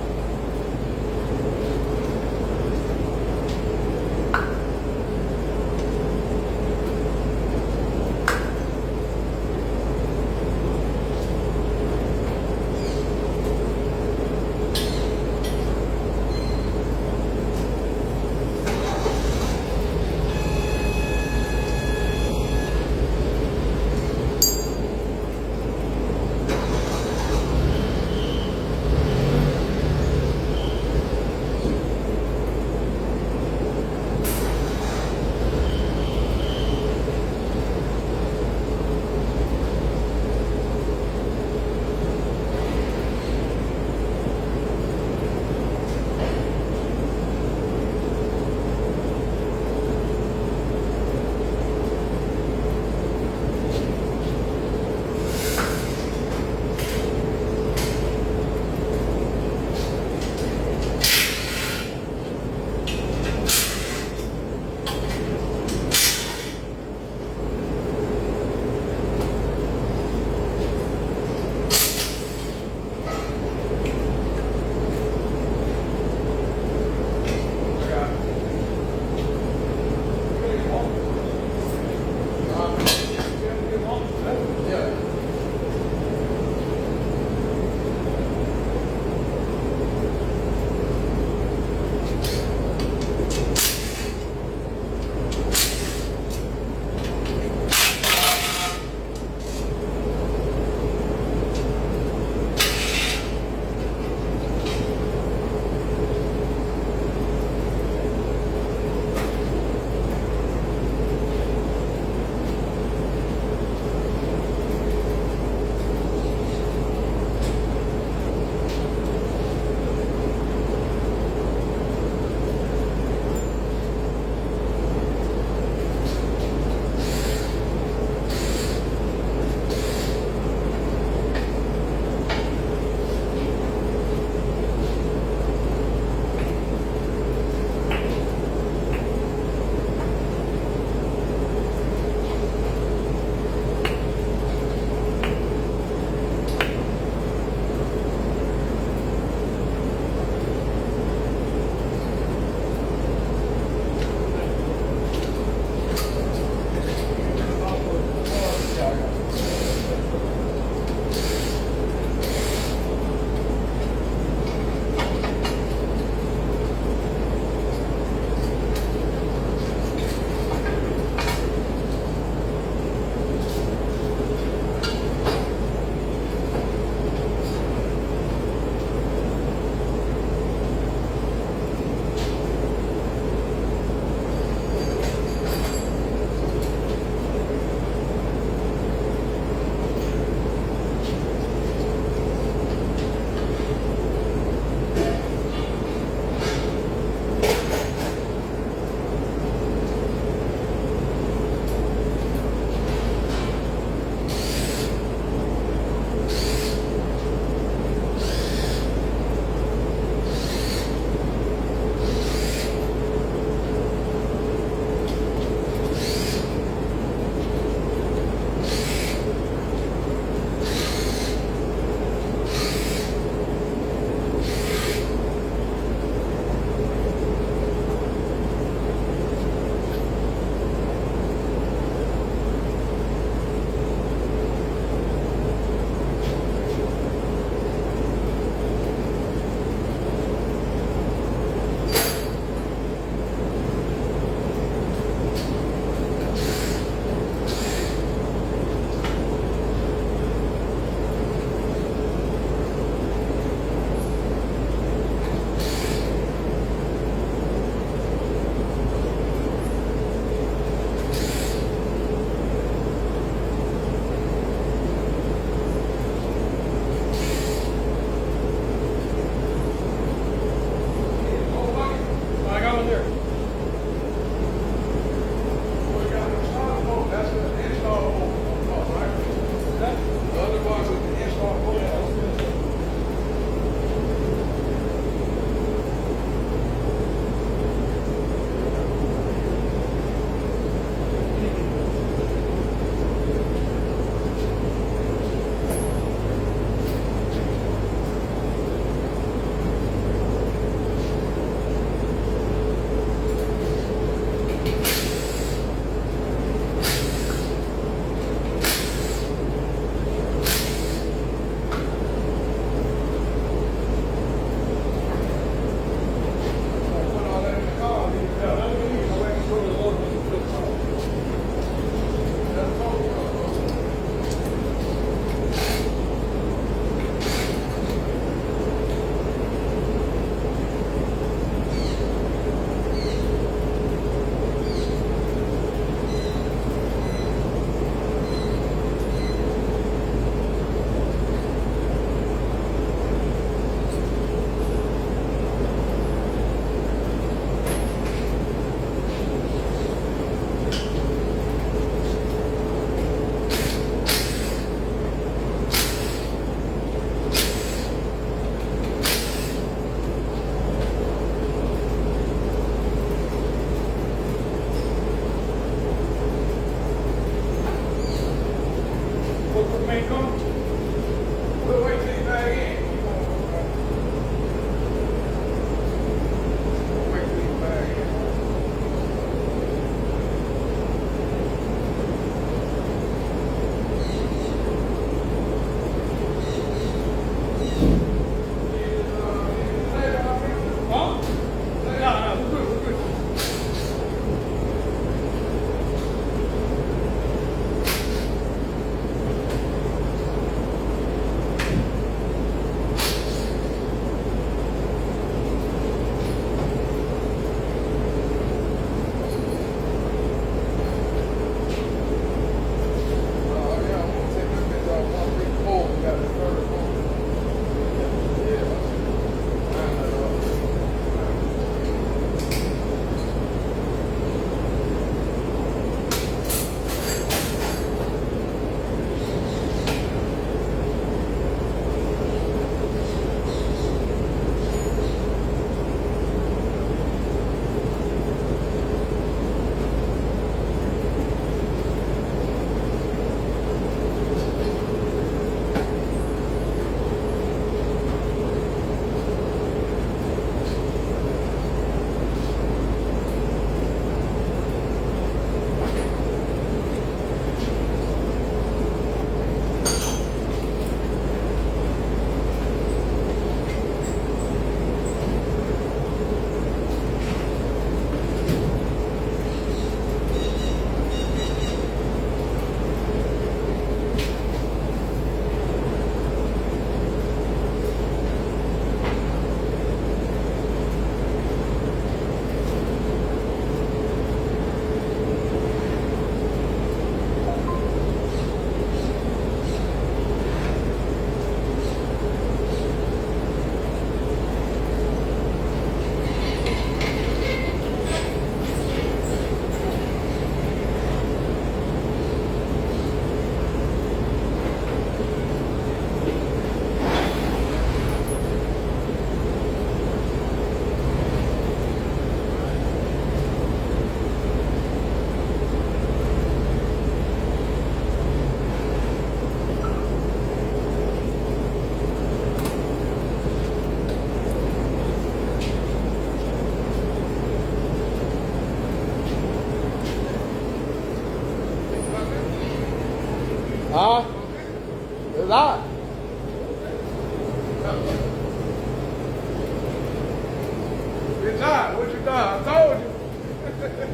Good job. What you done? I told you.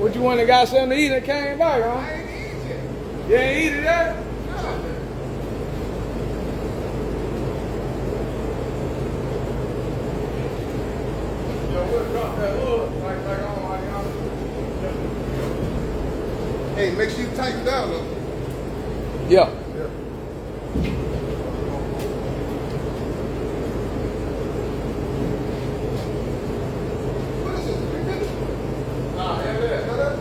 What you went and got something to eat and came back, huh? I ain't eat yet. You ain't eat it yet? Yo, we'll drop that hood like on my Hey, make sure you tighten down though. Yeah. What is this? 350? Nah, yeah, yeah. Know that?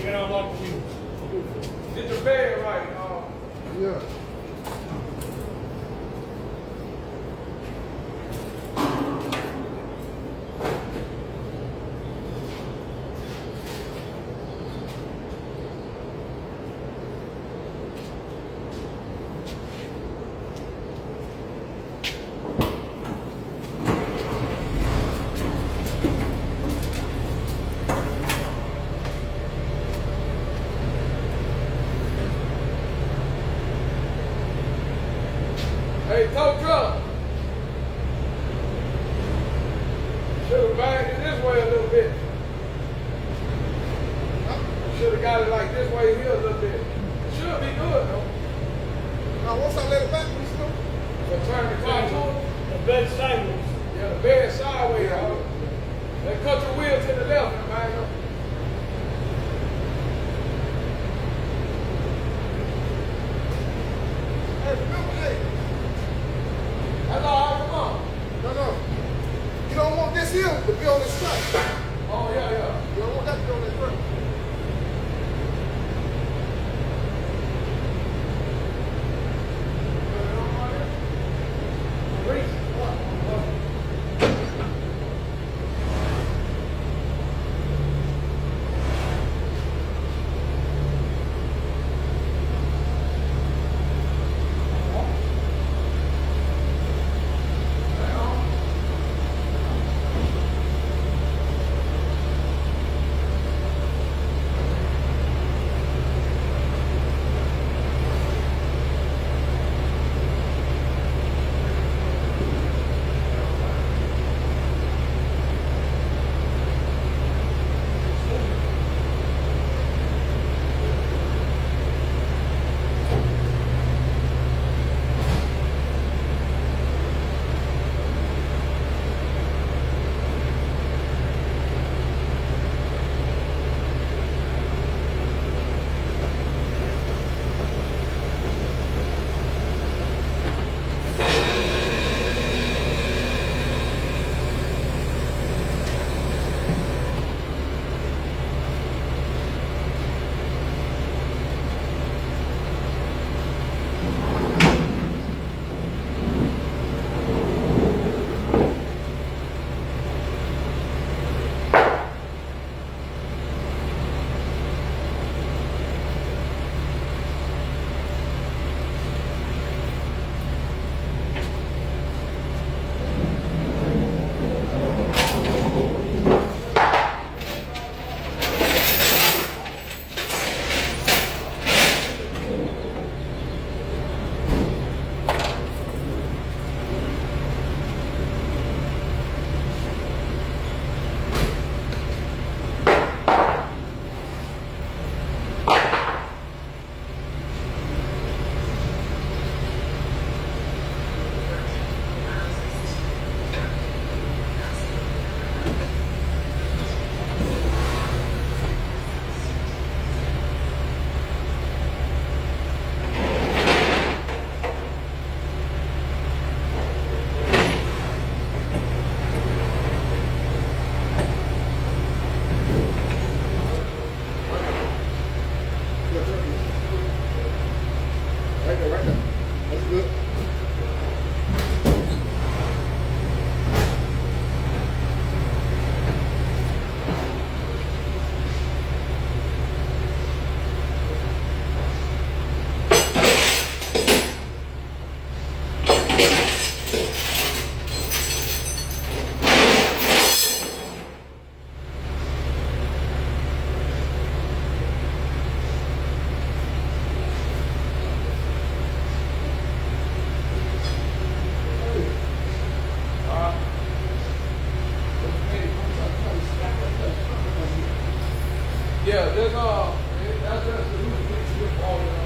You gotta unlock the wheels. Get your bed right. Yeah. Hey, tow truck. Should have bagged it this way a little bit. Should have got it like this way here a little bit. Should be good though. Now once I let it back, we still. So turn the car to it. The bed sideways. Yeah, the bed sideways. Then cut your wheel to the left and bang up. Hey, remember, hey. That's all right, come on. No. You don't want this here to be on this track. Oh, yeah. You don't want that to be on this track. Right there. That's good. Yeah, there's that's just the loose piece with all of them.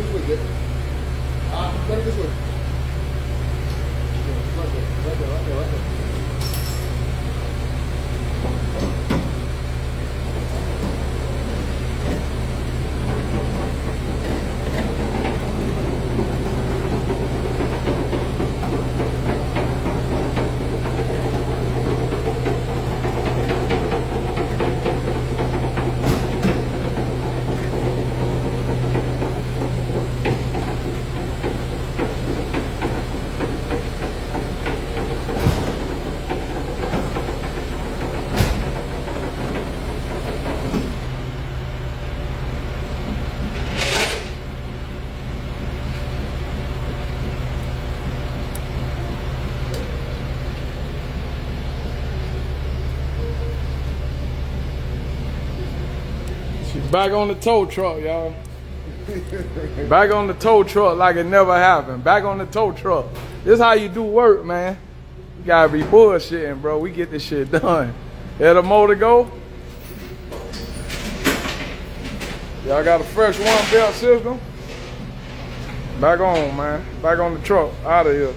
this way, Dick. Bring it this way. Yeah, right there, right there, right there. She's back on the tow truck, y'all. Back on the tow truck like it never happened. Back on the tow truck. This is how you do work, man. You gotta be bullshitting, bro. We get this shit done. Let the motor go. Y'all got a fresh one belt system. Back on, man. Back on the truck. Out of here.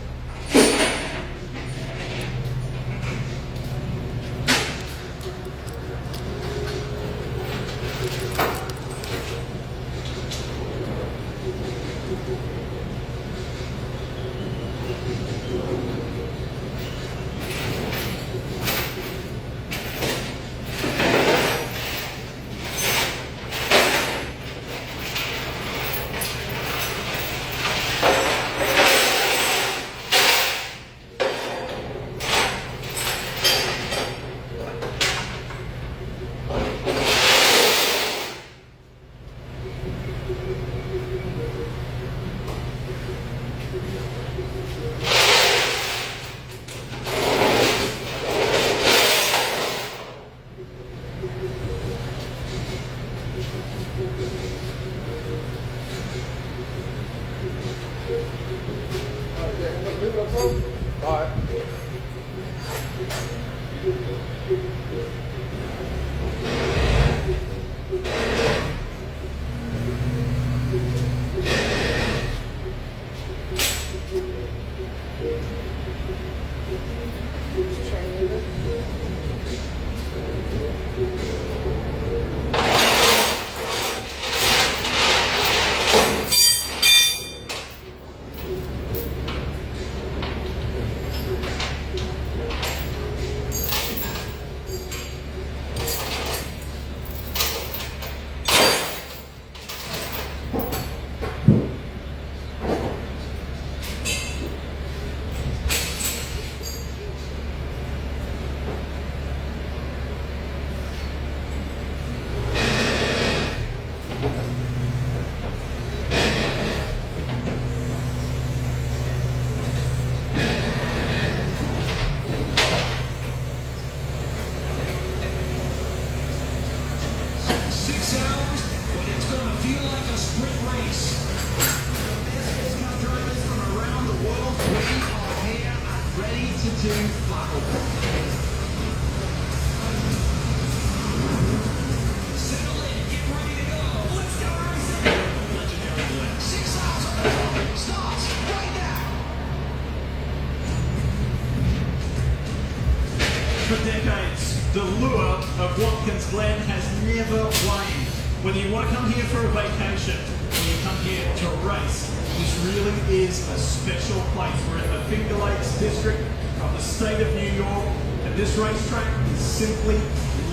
For decades, the lure of Watkins Glen has never waned. Whether you want to come here for a vacation, or you come here to race, this really is a special place. We're in the Finger Lakes district of the state of New York, and this racetrack is simply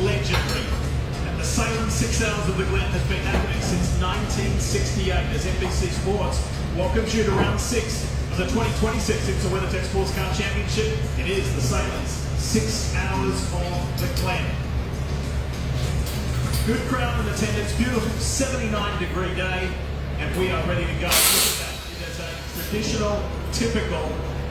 legendary. And the Salem 6 Hours of the Glen has been happening since 1968 as NBC Sports welcomes you to round 6 of the 2026 IMSA WeatherTech Sports Car Championship. It is the Salem's 6 Hours of the Glen. Good crowd in attendance, beautiful 79-degree day, and we are ready to go. Look at that. It is a traditional, typical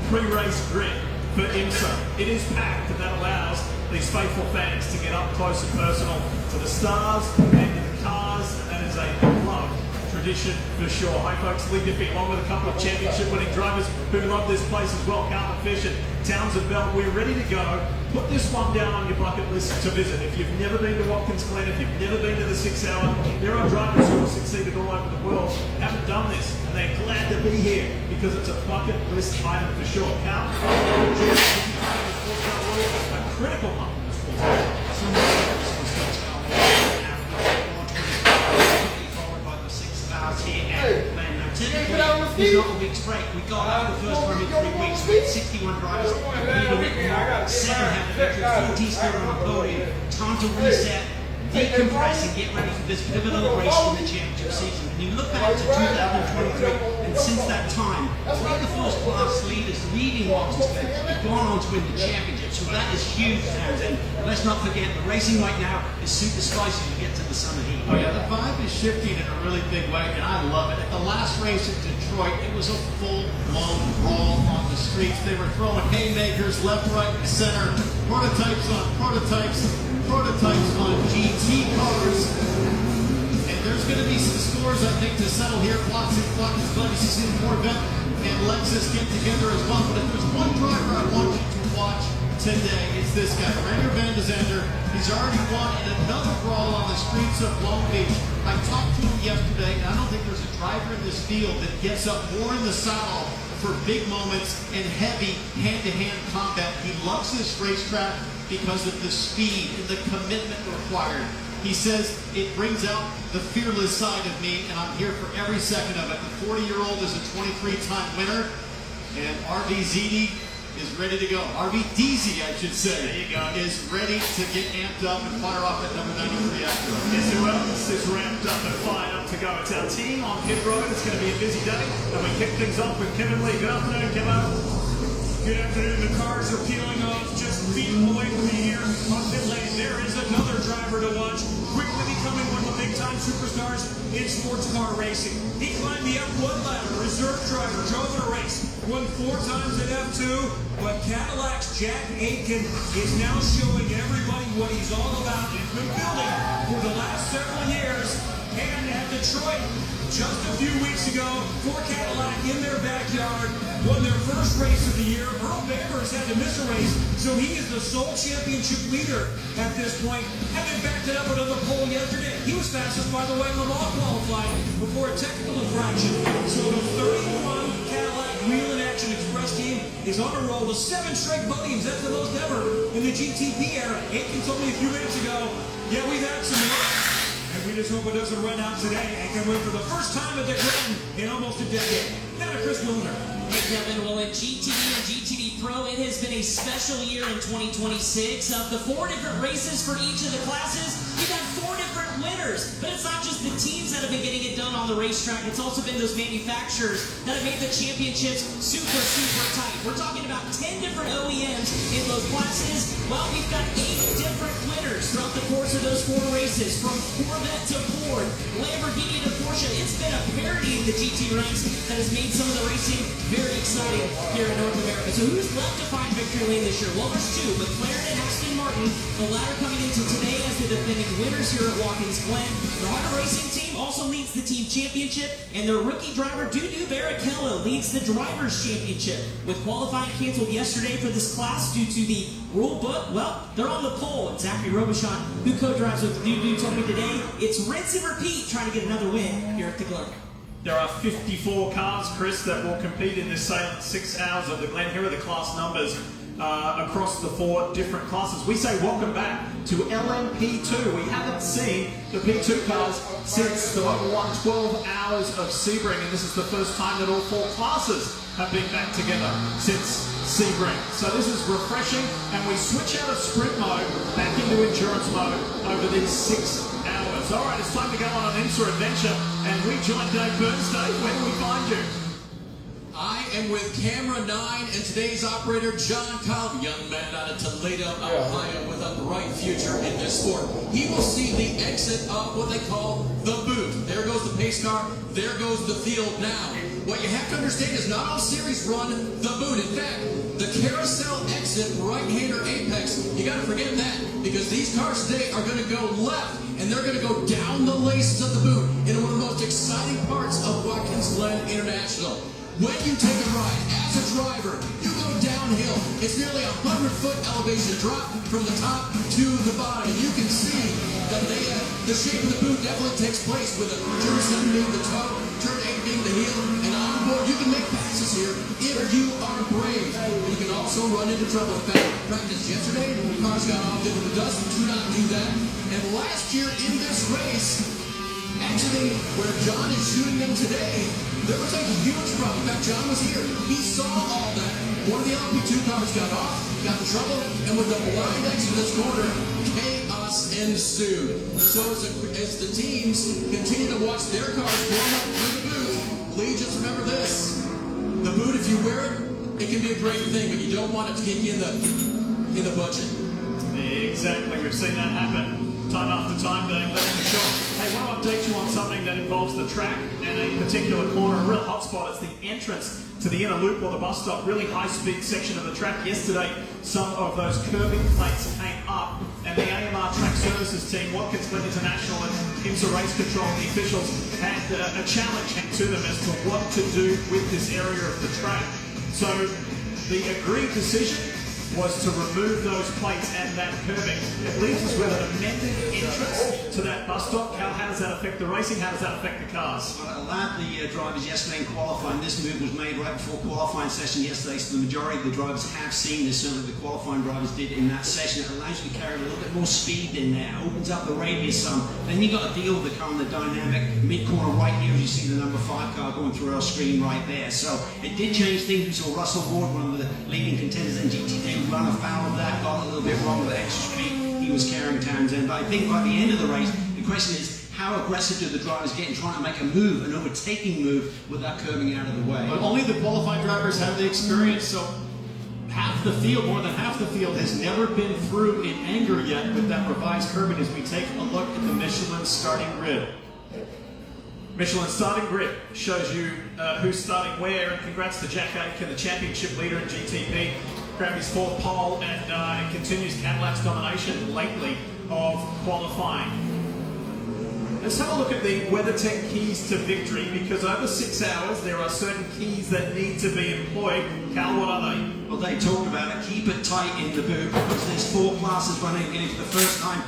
pre-race grid for IMSA. It is packed, and that allows these faithful fans to get up close and personal to the stars and to the cars, and that is a beloved tradition. tradition for sure. Hi folks, Lee Diffie along with a couple of championship winning drivers who love this place as well. Carlton Fish and Townsend Bell, we're ready to go. Put this one down on your bucket list to visit. If you've never been to Watkins Glen, if you've never been to the 6 Hour, there are drivers who have succeeded all over the world, haven't done this, and they're glad to be here because it's a bucket list item for sure. Carlton, a critical one in this sport. He's not a week's break. We got out the first one in 3 weeks. We had 61 drivers. Seven have the victory, 14 still on the podium. Time to reset, decompress, and get ready for this pivotal race in the championship season. And you look back to 2023, and since that time, three of the first class leaders leading Watkins Glen have gone on to win the championship. So that is huge, and let's not forget, the racing right now is super spicy to get to the summer heat. Oh yeah, the vibe is shifting in a really big way, and I love it. At the last race in Detroit, it was a full-blown brawl on the streets. They were throwing haymakers left, right, and center. Prototypes on prototypes, prototypes on GT cars. And there's going to be some scores, I think, to settle here. Watkins Glen, you see the Corvette and Lexus get together as well. But if there's one driver I want you to watch today, it's this guy, Rainer van der Zande. He's already won in another brawl on the streets of Long Beach. I talked to him yesterday, and I don't think there's a driver in this field that gets up more in the saddle for big moments and heavy hand-to-hand combat. He loves this racetrack because of the speed and the commitment required. He says it brings out the fearless side of me, and I'm here for every second of it. The 40-year-old is a 23-time winner, and RVZD is ready to go. RVDZ, I should say, there you go, is ready to get amped up and fire off at number 93 after. Guess who else is ramped up and fired up to go? It's our team on pit road. It's going to be a busy day, and we kick things off with Kevin Lee. Good afternoon, Kevin. Good afternoon. The cars are peeling off just feet away from me here on pit lane. There is another driver to watch, quickly becoming one of the big-time superstars in sports car racing. He climbed the F1 ladder, reserve driver, drove in a race, won 4 times at F2, but Cadillac's Jack Aitken is now showing everybody what he's all about. He's been building for the last several years, and at Detroit, just a few weeks ago, for Cadillac in their backyard, won their first race of the year. Earl Bamber's had to miss a race, so he is the sole championship leader at this point. And then backed it up another pole yesterday. He was fastest, by the way, in Le Mans qualifying before a technical infraction. So the 31 Cadillac Wheel in Action Express team is on a roll with 7 straight podiums. That's the most ever in the GTP era. Aitken told me a few minutes ago, yeah, we've had some more. And we just hope it doesn't run out today and can win for the first time at the Glen in almost a decade. Now to Chris Wilner. Hey Kevin, well at GTD and GTD Pro, it has been a special year in 2026. Of the 4 different races for each of the classes, you've got 4 different winners. But it's not just the teams that have been getting it done on the racetrack, it's also been those manufacturers that have made the championships super, super tight. We're talking about 10 different OEMs in those classes. Well, we've got 8 different winners throughout the course of those 4 races, from Corvette to Ford, Lamborghini to Porsche. It's been a parity in the GT ranks that has made some of the racing very exciting here in North America. So who's left to find victory lane this year? Well, there's 2, McLaren and Aston Martin. The latter coming into today as the defending winners here at Watkins Glen. The Honda Racing team also leads the team championship, and their rookie driver, Dudu Barrichello, leads the drivers' championship. With qualifying canceled yesterday for this class due to the rule book, well, they're on the pole. And Zachary Robichon, who co-drives with Dudu, told me today it's rinse and repeat trying to get another win here at the Glen. There are 54 cars, Chris, that will compete in this 6 hours of the Glen. Here are the class numbers across the 4 different classes. We say welcome back to LMP2. We haven't seen the P2 cars since the Motor 1 12 hours of Sebring, and this is the first time that all 4 classes have been back together since Sebring. So this is refreshing, and we switch out of sprint mode back into endurance mode over these 6 hours. All right, it's time to go on an IMSA adventure, and we join Dave Burns. Dave, where do we find you? I am with Camera 9 and today's operator, John Cobb, young man out of Toledo, Ohio, with a bright future in this sport. He will see the exit of what they call the boot. There goes the pace car, there goes the field now. What you have to understand is not all series run the boot. In fact, the carousel exit, right-hander apex, you got to forget that, because these cars today are going to go left, and they're going to go down the laces of the boot in one of the most exciting parts International. When you take a ride as a driver, you go downhill. It's nearly a 100-foot elevation drop from the top to the bottom. You can see that the shape of the boot definitely takes place with a turn 7 being the toe, turn 8 being the heel, and on board you can make passes here if you are brave. You can also run into trouble. In fact, practice yesterday, cars got off into the dust. Do not do that. And last year in this race, actually, where John is shooting them today, there was a huge problem. In fact, John was here. He saw all that. One of the LP2 cars got off, got in trouble, and with the blind exit of this corner, chaos ensued. So as the teams continue to watch their cars warm up through the boot, Lee, just remember this. The boot, if you wear it can be a great thing, but you don't want it to get you in the budget. Exactly, we've seen that happen time after time, being left in the shot. Hey, I want to update you on something that involves the track and a particular corner, a real hot spot. It's the entrance to the inner loop or the bus stop, really high-speed section of the track. Yesterday, some of those curbing plates came up, and the AMR Track Services team, Watkins Glen International and IMSA Race Control, the officials had a challenge to them as to what to do with this area of the track. So the agreed decision was to remove those plates and that curbing. It leaves us with an amended entrance to that bus stop. How does that affect the racing? How does that affect the cars? Well, it allowed the drivers yesterday in qualifying. This move was made right before qualifying session yesterday, so the majority of the drivers have seen this. Certainly the qualifying drivers did in that session. It allows you to carry a little bit more speed in there. It opens up the radius some. Then you've got to deal with the car on the dynamic mid-corner right here. As you see the number 5 car going through our screen right there. So it did change things. We saw Russell Ward, one of the leading contenders in GTD, run afoul of that, got a little bit wrong with the extra speed he was carrying Townsend. But I think by the end of the race, the question is, how aggressive do the drivers get in trying to make a move, an overtaking move, with that curbing out of the way? But only the qualifying drivers have the experience, so half the field, more than half the field, has never been through in anger yet with that revised curbing as we take a look at the Michelin starting grid. Michelin starting grid shows you who's starting where, and congrats to Jack Aitken, the championship leader in GTP. Grabbed his 4th pole and continues Cadillac's domination lately of qualifying. Let's have a look at the WeatherTech keys to victory, because over 6 hours there are certain keys that need to be employed. Cal, what are they? Well, they talked about it. Keep it tight in the boot, because there's 4 classes running again for the first time.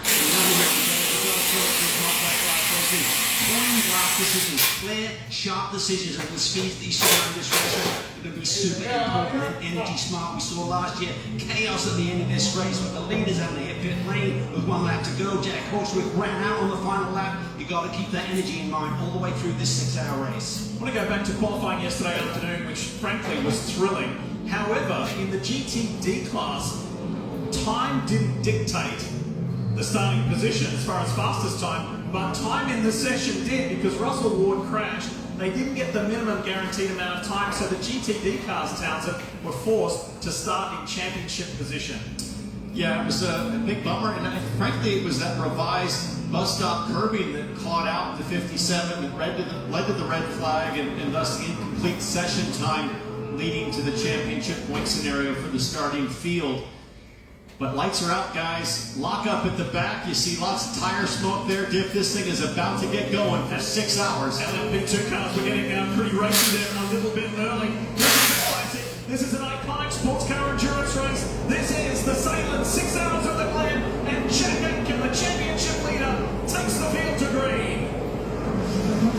Clean glass decisions, clear, sharp decisions, and the speeds that you saw in this race are going to be super important and energy smart. We saw last year chaos at the end of this race with the leaders out there. Pit lane with 1 lap to go. Jack Horswick ran out on the final lap. You got to keep that energy in mind all the way through this 6-hour race. I want to go back to qualifying yesterday afternoon, which frankly was thrilling. However, in the GTD class, time didn't dictate the starting position as far as fastest time, but time in the session did, because Russell Ward crashed. They didn't get the minimum guaranteed amount of time, so the GTD cars, Townsend, were forced to start in championship position. Yeah, it was a big bummer, and frankly, it was that revised bus stop curbing that clawed out the 57 that led to the red flag and thus the incomplete session time leading to the championship point scenario for the starting field. But lights are out, guys. Lock up at the back. You see lots of tire smoke there. Diff, this thing is about to get going for 6 hours. And the 2 cars were getting pretty racy there a little bit early. This is an iconic sports car endurance race. This is the Salem 6 Hours of the Glen, and Jack Aitken, the championship leader, takes the field to green.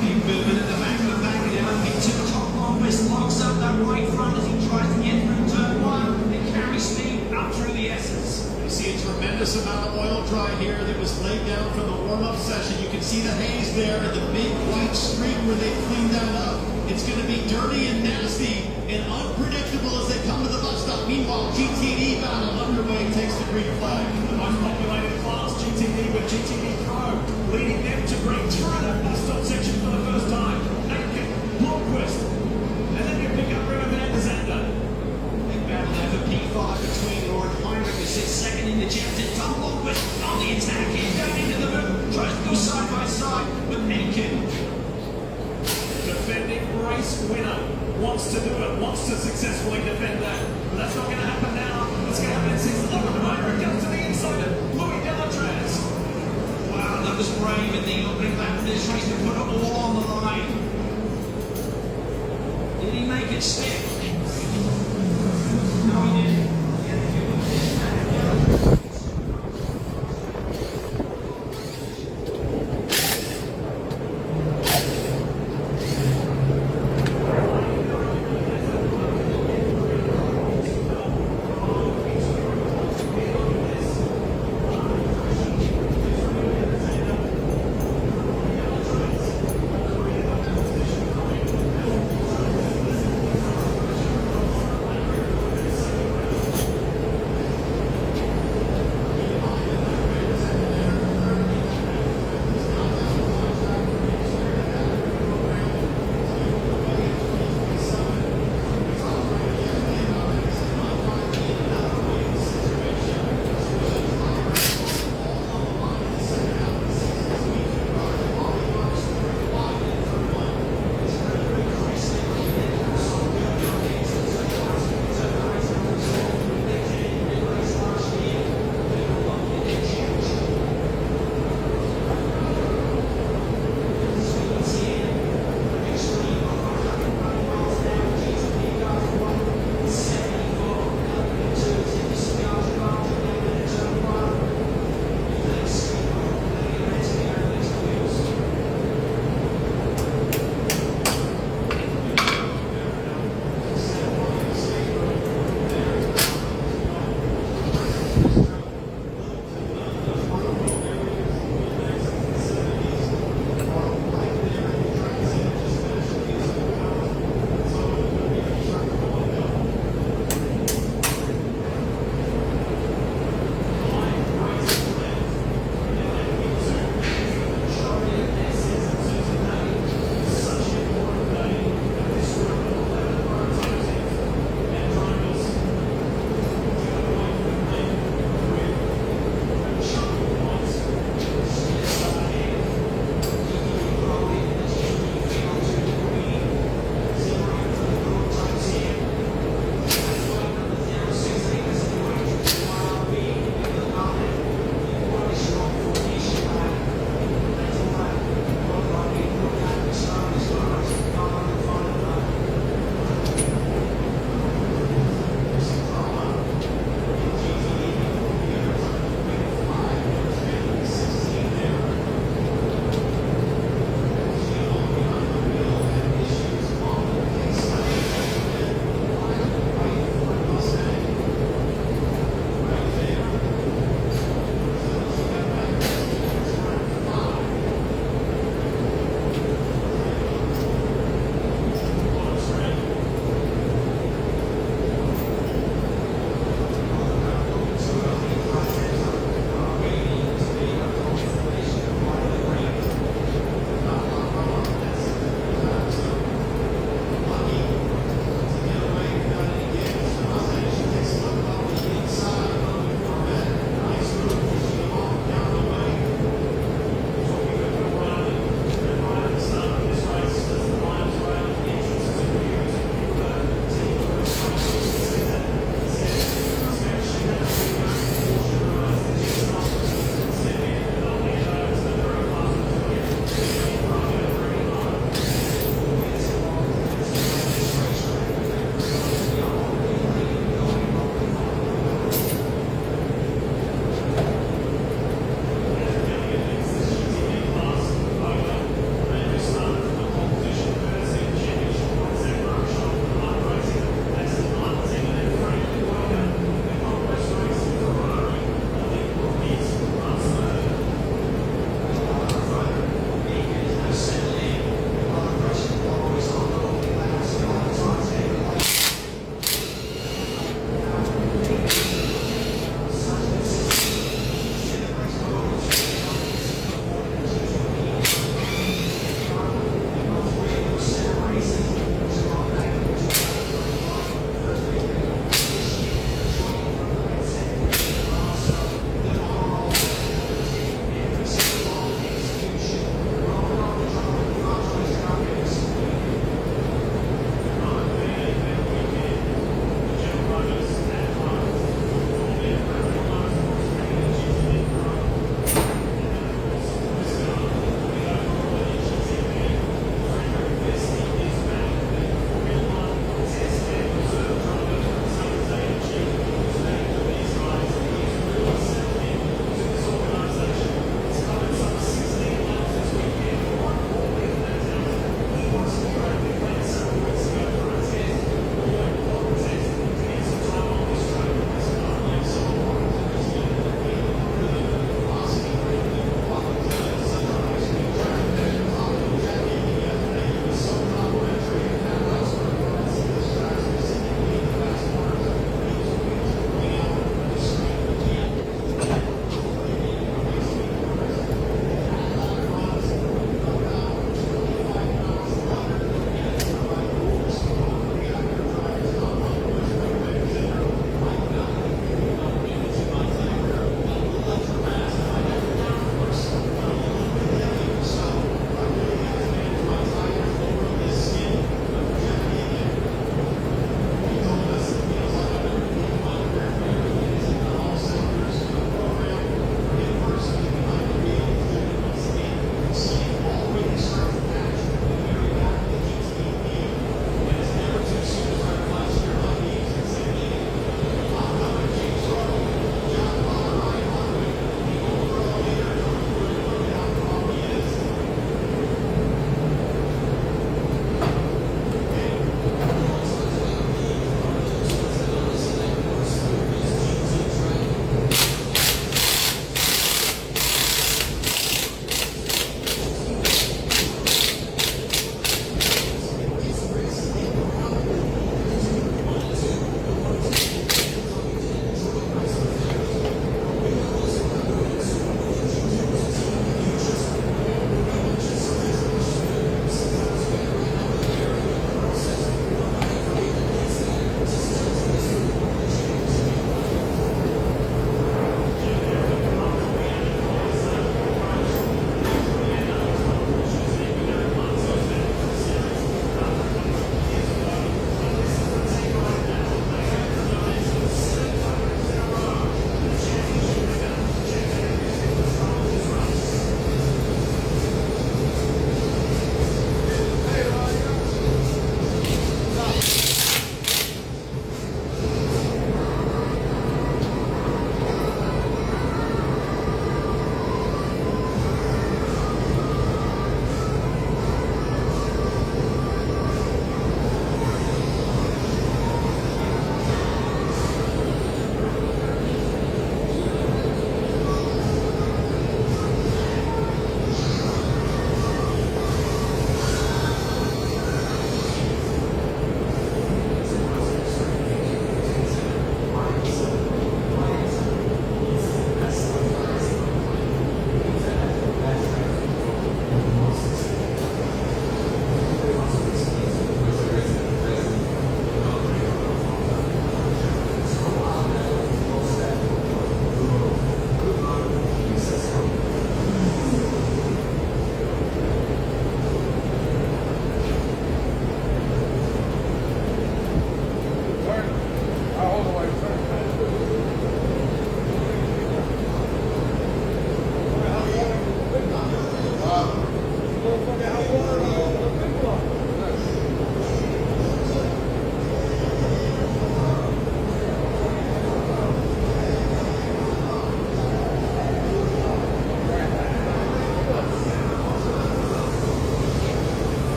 Keep moving at the back of the back, and then to the top long wrist, locks up that right front as he tries to get through turn 1 and carry speed up through the S's. You see a tremendous amount of oil dry here that was laid down from the warm-up session. You can see the haze there and the big white streak where they cleaned that up. It's going to be dirty and nasty and unpredictable as they come to the bus stop. Meanwhile, GTD battle underway takes the green flag. The most populated class, GTD with GTD Pro, leading them to green through that bus stop section for the first time. Aitken, Blomqvist, and then you pick up River Van der Zande. Big battle there for P5 between Lord Heinrich, who sits second in the championship. Tom Blomqvist on the attack, he's down into the boot, tries to go side by side with Aitken. Defending race winner wants to do it, wants to successfully defend that. But that's not going to happen now. It's going to happen in 6th. Look at the motor, it comes to the inside of Louis Delatraz. Wow, that was brave in the opening lap of this race to put it all on the line. expect.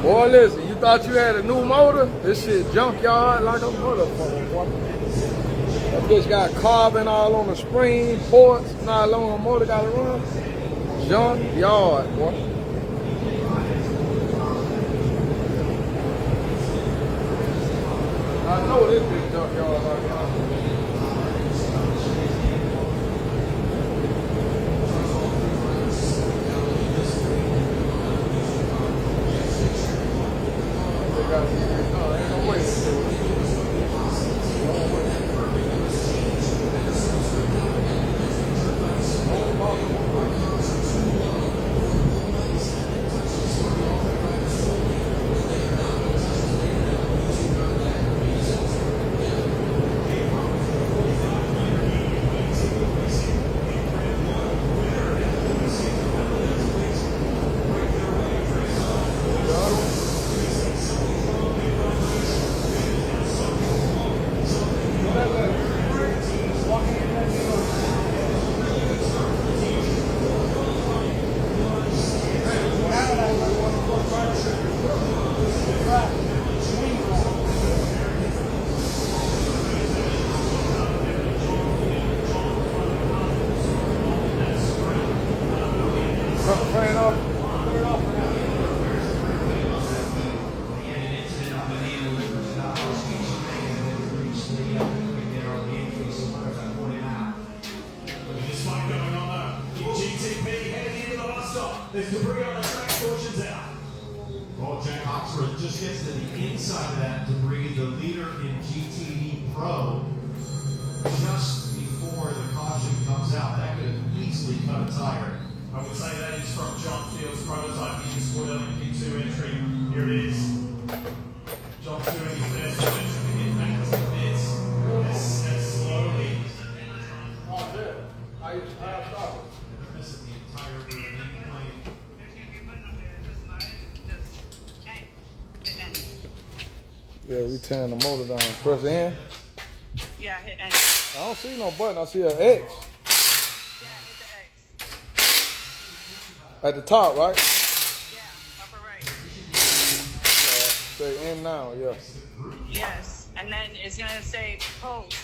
Boy, listen, you thought you had a new motor? This shit junkyard like a motherfucker, boy. That bitch got carbon all on the spring, ports, not long a motor gotta run. Junkyard, boy. I know this big junkyard like that. There's debris on the track portions out. Well, Jack Oxford just gets to the inside of that debris, the leader in GTD Pro, just before the caution comes out. That could easily cut a tire. I would say that is from John Field's prototype. He just put on P2 entry. Here it is. John's doing his best to get back to the bits as slowly. Oh, yeah. I stopped it. Missing the entire plane. Yeah, we tearing the motor down. Press in. Yeah, hit N. I don't see no button. I see an X. Yeah, hit the X. At the top, right? Yeah, upper right. Say in now, yeah. Yes, and then it's gonna say post.